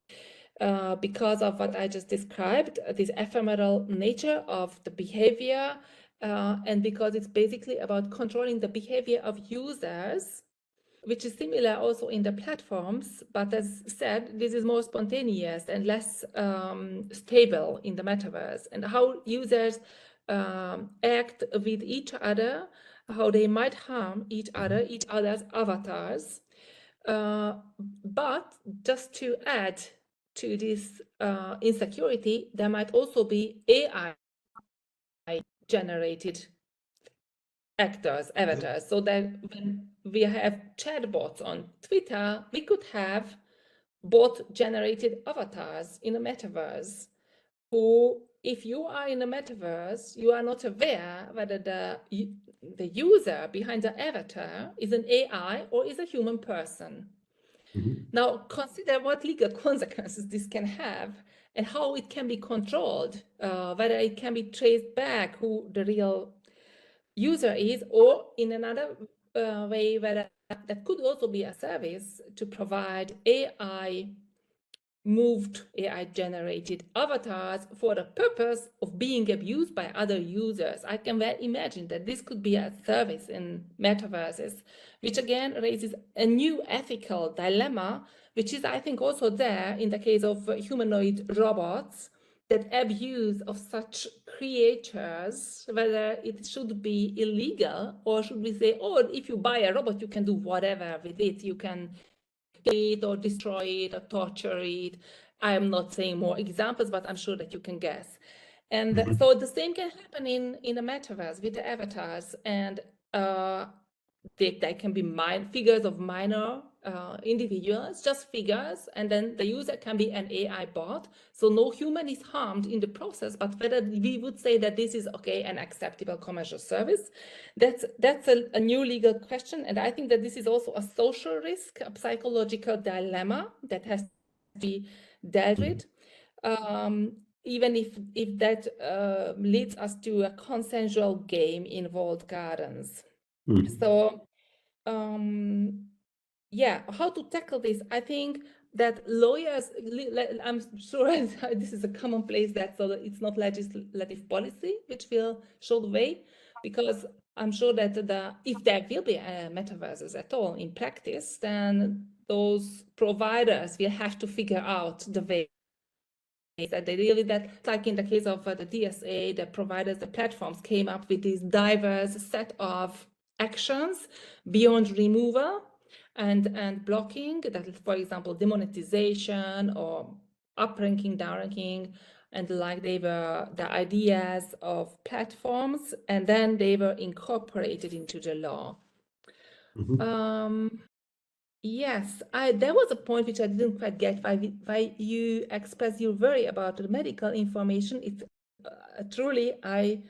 because of what I just described, this ephemeral nature of the behavior, and because it's basically about controlling the behavior of users which is similar also in the platforms, but as said, this is more spontaneous and less stable in the metaverse, and how users act with each other, how they might harm each other's avatars. But just to add to this insecurity, there might also be AI generated actors, avatars, so that when we have chatbots on Twitter, we could have bot-generated avatars in a metaverse who, if you are in a metaverse, you are not aware whether the user behind the avatar is an AI or is a human person. Now, consider what legal consequences this can have and how it can be controlled, whether it can be traced back who the real user is, or in another way, whether that could also be a service to provide AI-generated avatars for the purpose of being abused by other users. I can well imagine that this could be a service in metaverses, which again raises a new ethical dilemma, which is, I think, also there in the case of humanoid robots, that abuse of such creatures, whether it should be illegal, or should we say, oh, if you buy a robot, you can do whatever with it. You can it or destroy it or torture it. I am not saying more examples, but I'm sure that you can guess. And so the same can happen in the metaverse with the avatars, and they can be figures of minor individuals, just figures, and then the user can be an AI bot. So no human is harmed in the process, but whether we would say that this is okay, an acceptable commercial service, that's a new legal question. And I think that this is also a social risk, a psychological dilemma that has to be dealt with. Even if that leads us to a consensual game in walled gardens. So yeah, how to tackle this? I think that lawyers, I'm sure this is a commonplace, that so that it's not legislative policy which will show the way, because I'm sure that if there will be metaverses at all in practice, then those providers will have to figure out the way that they really, that like in the case of the DSA, the providers, the platforms came up with this diverse set of actions beyond removal and blocking, that, for example, demonetization or up-ranking, down-ranking, and like they were the ideas of platforms, and then they were incorporated into the law. Yes, there was a point which I didn't quite get, why you express your worry about the medical information. It's truly, I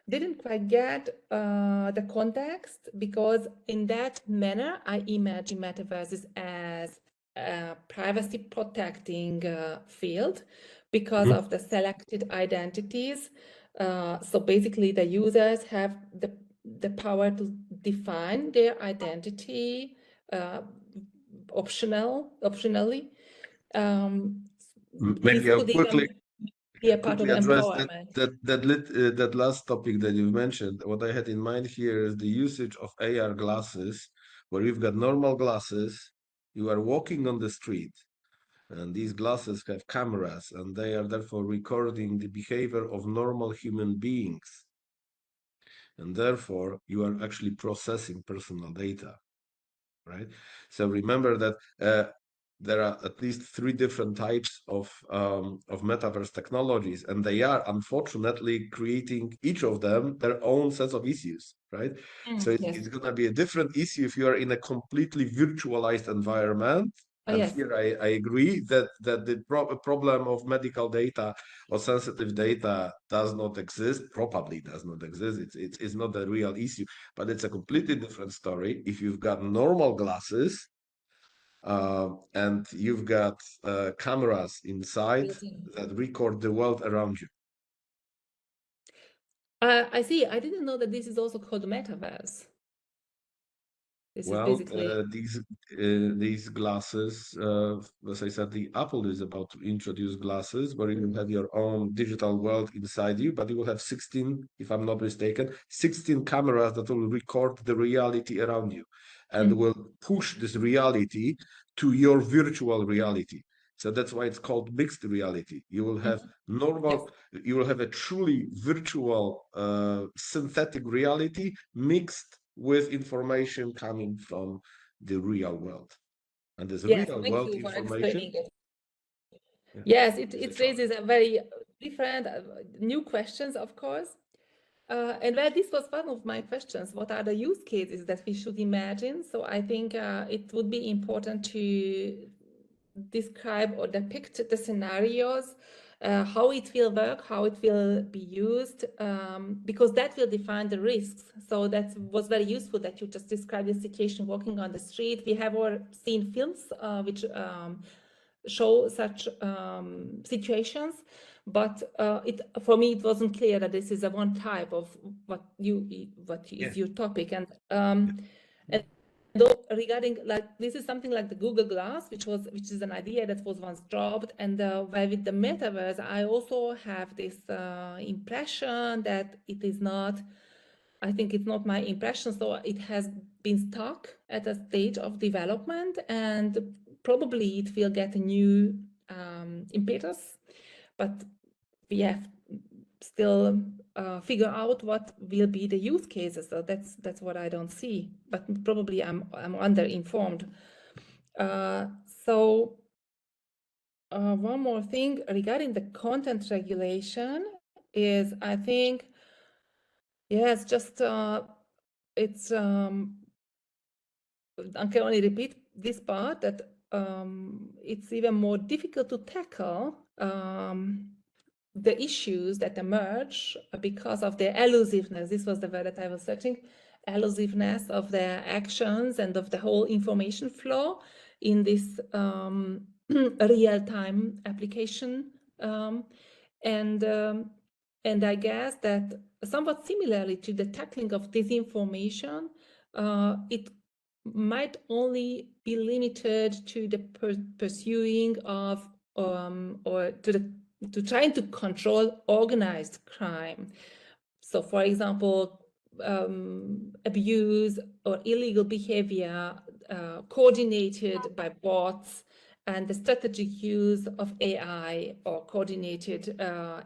didn't quite get the context, because in that manner, I imagine metaverses as a privacy protecting field because of the selected identities. So basically, the users have the power to define their identity optionally. Maybe I'll quickly part of address empowerment. that last topic that you mentioned. What I had in mind here is the usage of AR glasses, where you've got normal glasses, you are walking on the street, and these glasses have cameras, and they are therefore recording the behavior of normal human beings. And therefore, you are actually processing personal data, right? So remember that there are at least 3 different types of metaverse technologies, and they are unfortunately creating, each of them, their own sets of issues, right? So it's going to be a different issue if you are in a completely virtualized environment. And here I agree that the problem of medical data or sensitive data does not exist, probably does not exist. It's not a real issue, but it's a completely different story if you've got normal glasses and you've got cameras inside that record the world around you. I see. I didn't know that this is also called metaverse. This is basically... these glasses, as I said, the Apple is about to introduce glasses where you have your own digital world inside you, but you will have 16, if I'm not mistaken, 16 cameras that will record the reality around you. and will push this reality to your virtual reality. So that's why it's called mixed reality. You will have normal, you will have a truly virtual synthetic reality mixed with information coming from the real world. And this real world information. Yes, it raises a very different, new questions, of course. And well, this was one of my questions. What are the use cases that we should imagine? So I think it would be important to describe or depict the scenarios, how it will work, how it will be used, because that will define the risks. So that was very useful that you just described the situation walking on the street. We have all seen films which show such situations, but for me it wasn't clear that this is a one type of what is your topic. And regarding, like, this is something like the Google Glass, which is an idea that was once dropped, and while with the metaverse, I also have this impression that it is not. I think it's not my impression, so it has been stuck at a stage of development, and probably it will get a new impetus, but we have still figure out what will be the use cases. So that's what I don't see, but probably I'm under-informed. So one more thing regarding the content regulation is, I think, yes, just it's I can only repeat this part, that it's even more difficult to tackle the issues that emerge because of their elusiveness. This was the word that I was searching, elusiveness of their actions and of the whole information flow in this real-time application. And I guess that somewhat similarly to the tackling of disinformation, it might only be limited to the pursuing of or to trying to control organized crime. So, for example, abuse or illegal behavior coordinated by bots, and the strategic use of AI or coordinated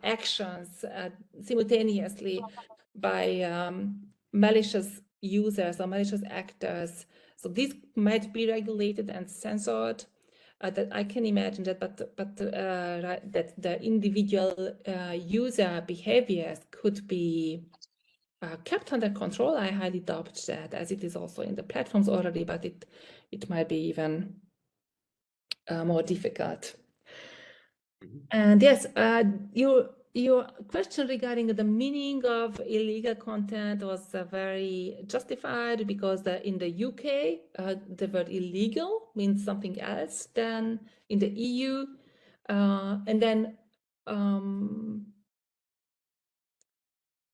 actions simultaneously by malicious users or malicious actors. So this might be regulated and censored. That I can imagine that, but that the individual user behaviors could be kept under control. I highly doubt that, as it is also in the platforms already, but it might be even more difficult. And yes, your question regarding the meaning of illegal content was very justified, because in the UK, the word illegal means something else than in the EU. And then,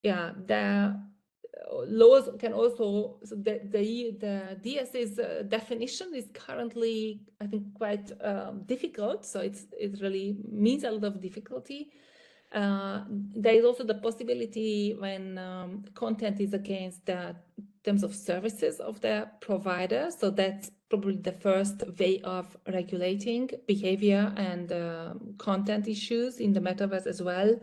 yeah, the laws can also, so the DSA's definition is currently, I think, quite difficult. So it really means a lot of difficulty. There is also the possibility when content is against the terms of services of the provider. So that's probably the first way of regulating behavior and content issues in the metaverse as well.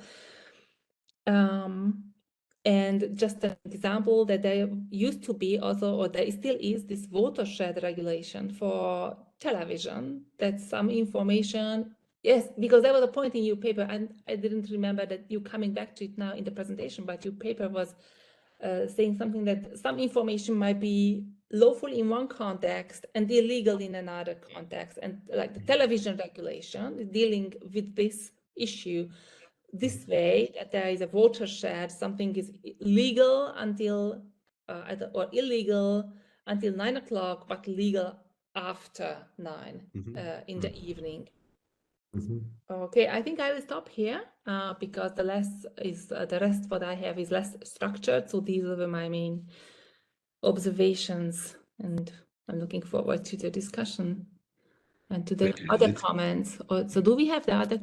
And just an example, that there used to be also, or there still is, this watershed regulation for television, that some information, yes, because there was a point in your paper, and I didn't remember that you coming back to it now in the presentation, but your paper was saying something that some information might be lawful in one context and illegal in another context. And like the television regulation is dealing with this issue this way, that there is a watershed, something is legal until or illegal until 9 o'clock, but legal after 9 in the evening. Okay, I think I will stop here because the rest what I have is less structured. So these are my main observations, and I'm looking forward to the discussion and to the other comments. So do we have the other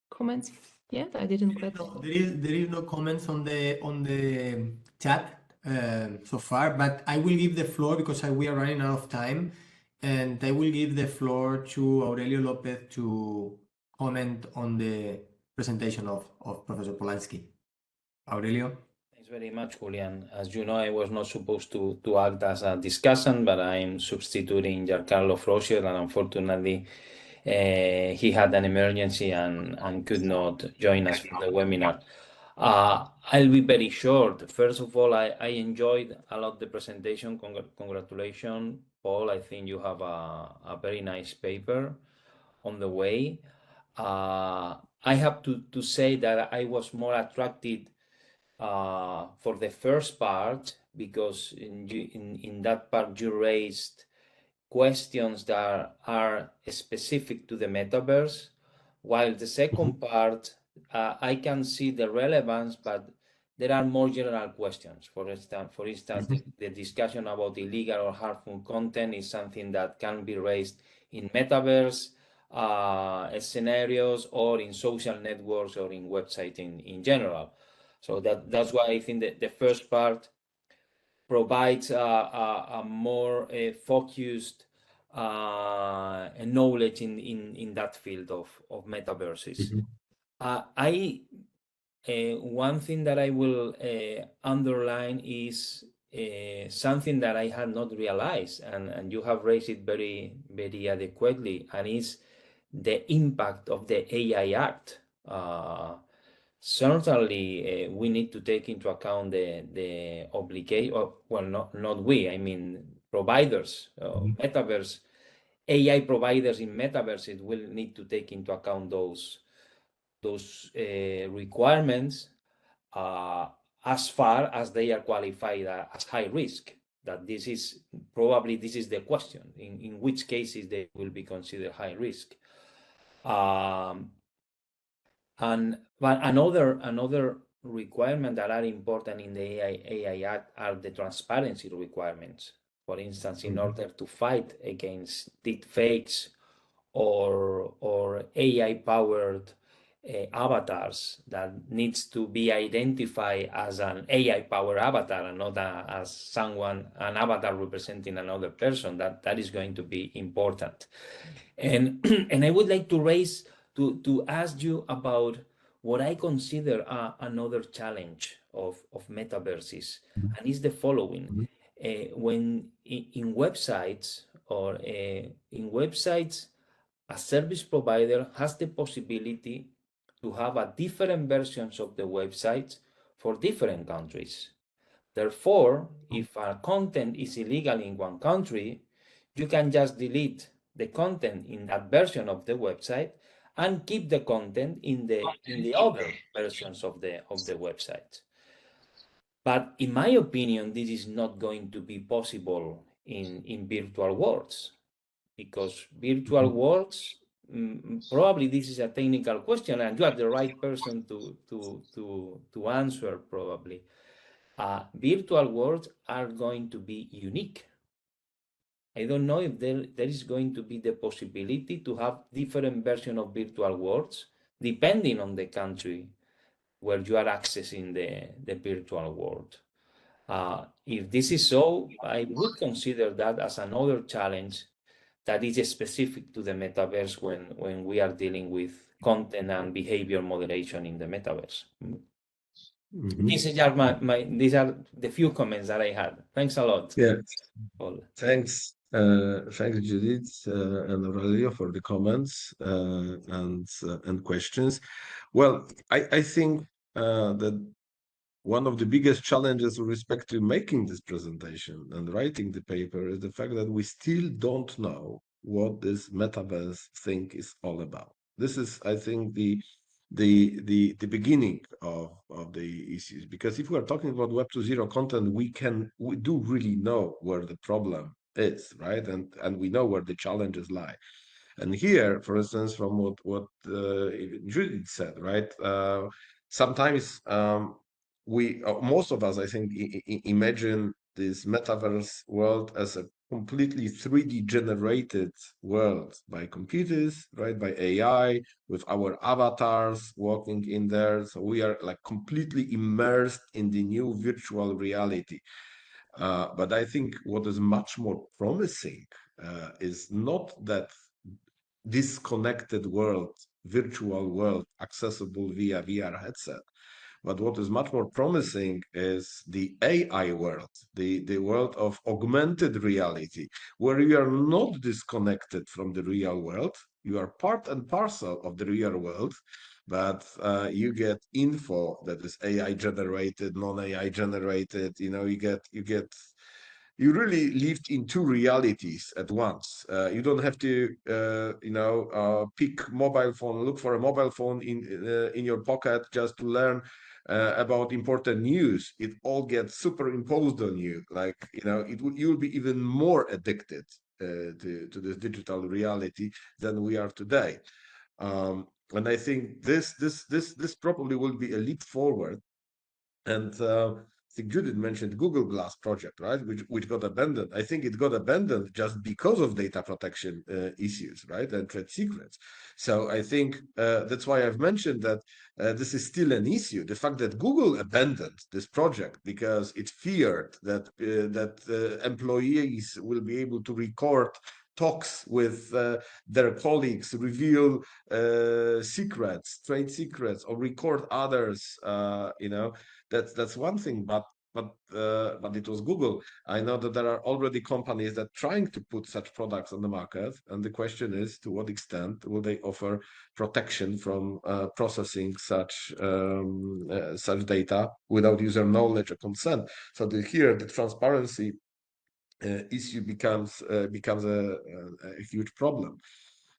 comments? Yeah, I didn't quite. No, there is no comments on the chat. so far, but I will give the floor because we are running out of time, and I will give the floor to Aurelio López to comment on the presentation of Professor Polanski. Aurelio. Thanks very much, Julian. As you know, I was not supposed to act as a discussant, but I'm substituting Giancarlo FROSIO, and unfortunately, he had an emergency and could not join us for the webinar. I'll be very short. First of all, I enjoyed a lot the presentation. Congratulations, Paul. I think you have a very nice paper on the way. I have to say that I was more attracted for the first part, because in that part you raised questions that are specific to the metaverse, while the second part, I can see the relevance, but there are more general questions. For instance, the discussion about illegal or harmful content is something that can be raised in metaverse scenarios, or in social networks, or in websites in general. So that's why I think that the first part provides a more focused knowledge in that field of metaverses. One thing that I will underline is something that I had not realized, and you have raised it very, very adequately, and is the impact of the AI Act. Certainly, we need to take into account the obligation, well, not we, I mean providers, metaverse, AI providers in metaverse will need to take into account those requirements as far as they are qualified as high risk. That this is the question, in which cases they will be considered high risk. And another requirement that are important in the AI Act are the transparency requirements. For instance, in order to fight against deepfakes or AI-powered avatars, that needs to be identified as an AI-powered avatar and not as an avatar representing another person. That is going to be important. And I would like to ask you about what I consider another challenge of metaverses, and is the following. When in websites, a service provider has the possibility to have different versions of the websites for different countries. Therefore, if a content is illegal in one country, you can just delete the content in that version of the website and keep the content in the other versions of the website. But in my opinion, this is not going to be possible in virtual worlds, because virtual worlds, probably this is a technical question, and you are the right person to answer probably. Virtual worlds are going to be unique. I don't know if there is going to be the possibility to have different versions of virtual worlds depending on the country where you are accessing the virtual world. If this is so, I would consider that as another challenge that is specific to the metaverse when we are dealing with content and behavior moderation in the metaverse. These are the few comments that I had. Thanks a lot. Yeah. Paul. Thanks, Judith and Aurelio, for the comments and questions. Well, I think that one of the biggest challenges with respect to making this presentation and writing the paper is the fact that we still don't know what this metaverse thing is all about. This is, I think, the beginning of the issues, because if we are talking about Web 2.0 content, we do really know where the problem is, right? And we know where the challenges lie. And here, for instance, from what Judith said, right? Sometimes most of us, I think, imagine this metaverse world as a completely 3D generated world by computers, right? By AI, with our avatars walking in there. So we are like completely immersed in the new virtual reality. But I think what is much more promising is not that disconnected world, virtual world, accessible via VR headset. But what is much more promising is the AI world, the world of augmented reality, where you are not disconnected from the real world. You are part and parcel of the real world, but you get info that is AI generated, non-AI generated. You know, you really lived in two realities at once. You don't have to, pick mobile phone, look for a mobile phone in your pocket just to learn about important news. It all gets superimposed on you. Like, you'll be even more addicted to this digital reality than we are today. And I think this probably will be a leap forward. And I think Judith mentioned Google Glass project, right? Which got abandoned. I think it got abandoned just because of data protection issues, right? And trade secrets. So I think that's why I've mentioned that this is still an issue. The fact that Google abandoned this project because it feared that employees will be able to record talks with their colleagues, reveal secrets, trade secrets, or record others, that's one thing, but it was Google. I know that there are already companies that are trying to put such products on the market, and the question is, to what extent will they offer protection from processing such data without user knowledge or consent? So here, the transparency issue becomes a huge problem.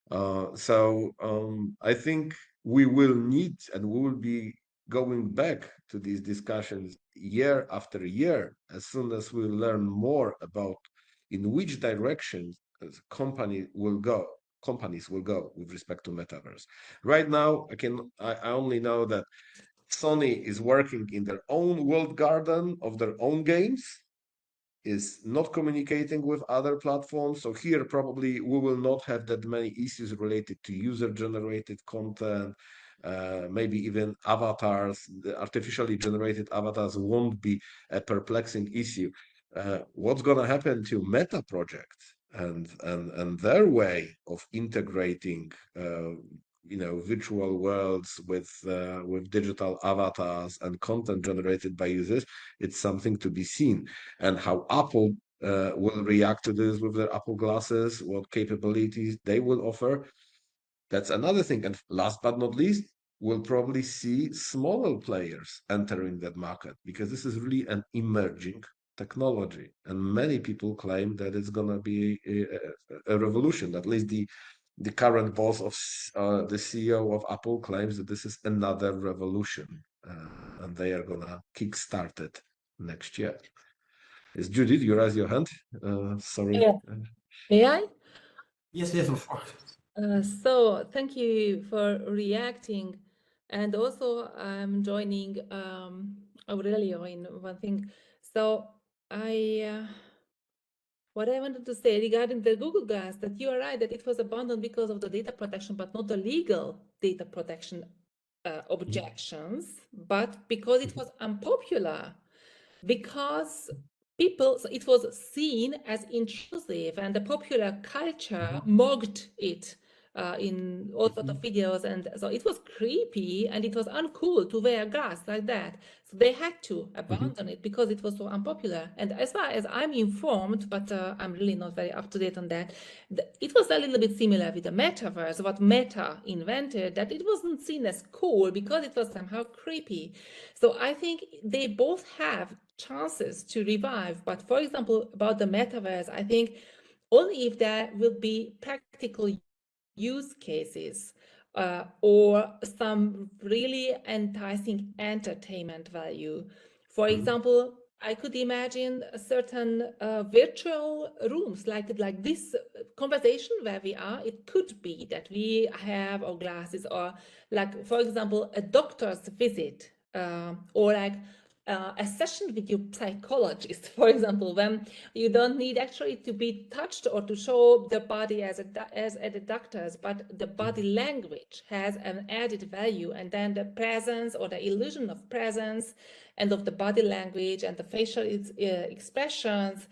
I think we will need, and we will be going back to these discussions year after year as soon as we learn more about in which direction companies will go with respect to metaverse. Right now, I only know that Sony is working in their own walled garden of their own games, is not communicating with other platforms. So here probably we will not have that many issues related to user-generated content, maybe even avatars. The artificially generated avatars won't be a perplexing issue. What's going to happen to Meta projects and their way of integrating virtual worlds with digital avatars and content generated by users? It's something to be seen. And how Apple will react to this with their Apple glasses, what capabilities they will offer, that's another thing. And last but not least, we'll probably see smaller players entering that market, because this is really an emerging technology, and many people claim that it's going to be a revolution. At least the current boss of the CEO of Apple claims that this is another revolution, and they are going to kickstart it next year. Is Judith, you raise your hand? Sorry. Yeah. May I? Yes, of course. So thank you for reacting, and also I'm joining Aurelio in one thing. So what I wanted to say regarding the Google Glass, that you are right, that it was abandoned because of the data protection, but not the legal data protection objections, but because it was unpopular, because people, so it was seen as intrusive, and the popular culture mocked it in all sorts of videos, and so it was creepy and it was uncool to wear glass like that. So they had to abandon it because it was so unpopular. And as far as I'm informed, but I'm really not very up to date on that, it was a little bit similar with the metaverse, what Meta invented, that it wasn't seen as cool because it was somehow creepy. So I think they both have chances to revive. But for example, about the metaverse, I think only if there will be practical use cases or some really enticing entertainment value. For example, I could imagine certain virtual rooms like this conversation where we are. It could be that we have our glasses, or like, for example, a doctor's visit, or like a session with your psychologist, for example, when you don't need actually to be touched or to show the body as at the doctor's, but the body language has an added value, and then the presence or the illusion of presence and of the body language and the facial expressions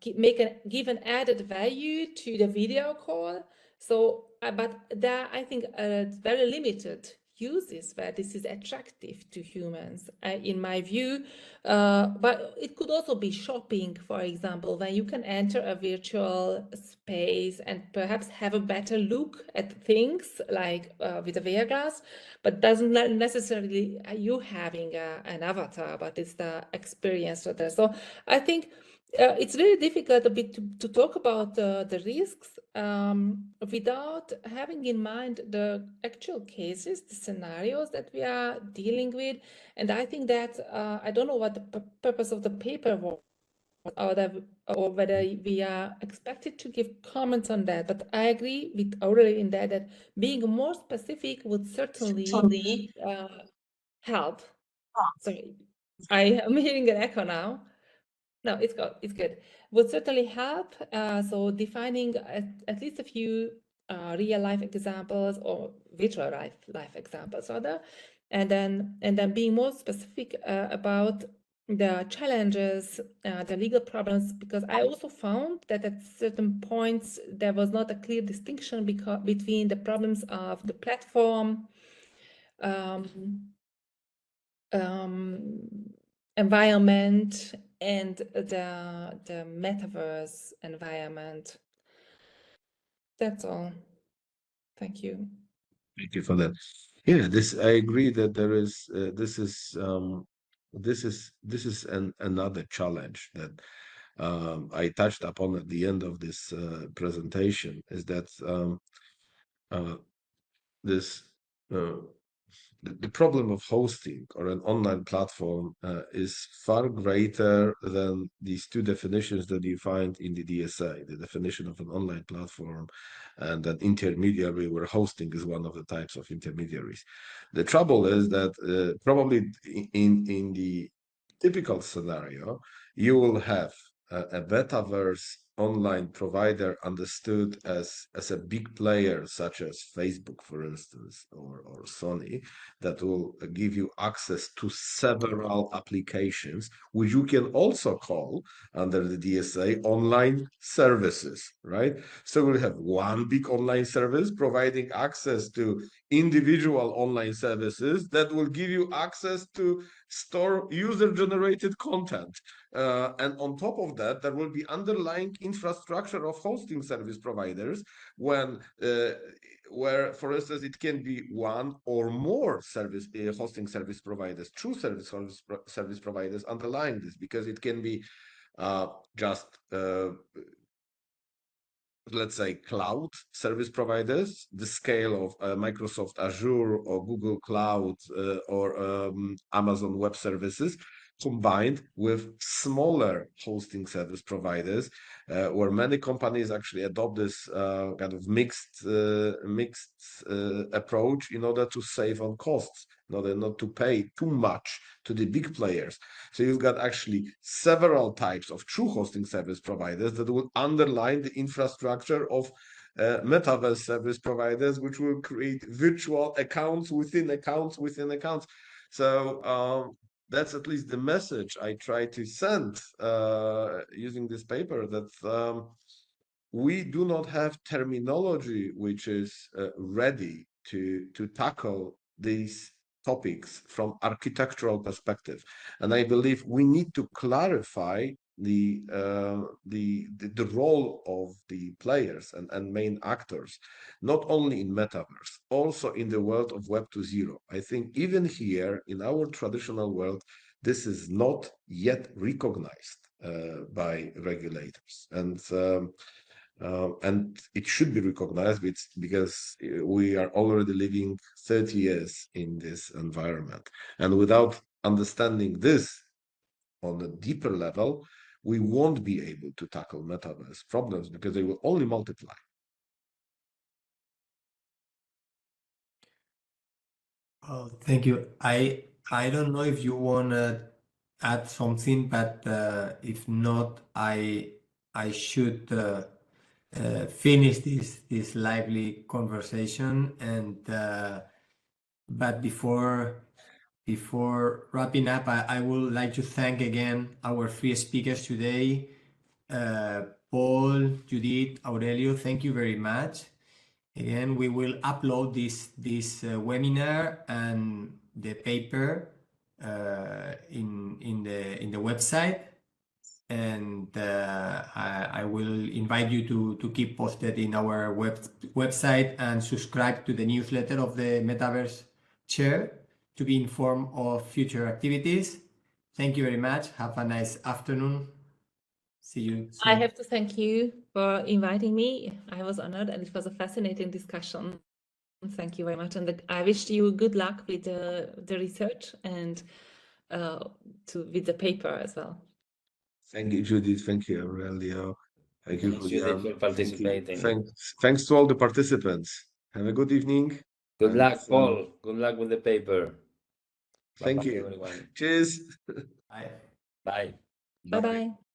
give an added value to the video call. So, but there, I think, very limited uses where this is attractive to humans, in my view. But it could also be shopping, for example, when you can enter a virtual space and perhaps have a better look at things, like with a VR glass, but doesn't necessarily you having an avatar, but it's the experience there. So I think it's really difficult a bit to talk about the risks without having in mind the actual cases, the scenarios that we are dealing with. And I think that I don't know what the purpose of the paper was, or whether we are expected to give comments on that. But I agree with Aurelio in that being more specific would certainly help. Sorry, I am hearing an echo now. No, it's good. It's good. Would certainly help. So defining at least a few real life examples or virtual life examples rather, and then being more specific about the challenges, the legal problems, because I also found that at certain points there was not a clear distinction between the problems of the platform, environment and the metaverse environment. That's all. Thank you. Thank you for that. Yeah, I agree that there is this is another challenge that I touched upon at the end of this presentation, is that this the problem of hosting or an online platform is far greater than these two definitions that you find in the DSA, the definition of an online platform and an intermediary, where hosting is one of the types of intermediaries. The trouble is that probably in the typical scenario, you will have a metaverse online provider understood as a big player, such as Facebook, for instance, or Sony, that will give you access to several applications, which you can also call under the DSA online services, right? So we'll have one big online service providing access to individual online services that will give you access to store user-generated content. And on top of that, there will be underlying infrastructure of hosting service providers where, for instance, it can be one or more hosting service providers, true service providers underlying this, because it can be just let's say cloud service providers, the scale of Microsoft Azure or Google Cloud or Amazon Web Services, combined with smaller hosting service providers, where many companies actually adopt this kind of mixed approach in order to save on costs, in order not to pay too much to the big players. So you've got actually several types of true hosting service providers that will underline the infrastructure of metaverse service providers, which will create virtual accounts within accounts within accounts. So that's at least the message I try to send using this paper, that we do not have terminology which is ready to tackle these topics from architectural perspective. And I believe we need to clarify the role of the players and main actors, not only in metaverse, also in the world of Web 2.0. I think even here in our traditional world, this is not yet recognized by regulators, and it should be recognized because we are already living 30 years in this environment, and without understanding this on a deeper level, we won't be able to tackle metaverse problems, because they will only multiply. Oh, thank you. I I don't know if you want to add something, but if not, I should finish this lively conversation. And but before wrapping up, I would like to thank again our three speakers today, Paul, Judith, Aurelio. Thank you very much. Again, we will upload this webinar and the paper in the website, and I will invite you to keep posted in our website and subscribe to the newsletter of the Metaverse Chair to be informed of future activities. Thank you very much. Have a nice afternoon. See you soon. I have to thank you for inviting me. I was honored, and it was a fascinating discussion. Thank you very much, and I wish you good luck with the research and with the paper as well. Thank you, Judith. Thank you, Aurelio. Thank you, Thanks, Judith, Julián. for participating. Thanks to all the participants. Have a good evening. Good luck, Paul. Good luck with the paper. Thank Bye-bye, you. everyone. Cheers. Bye. Bye. Bye-bye.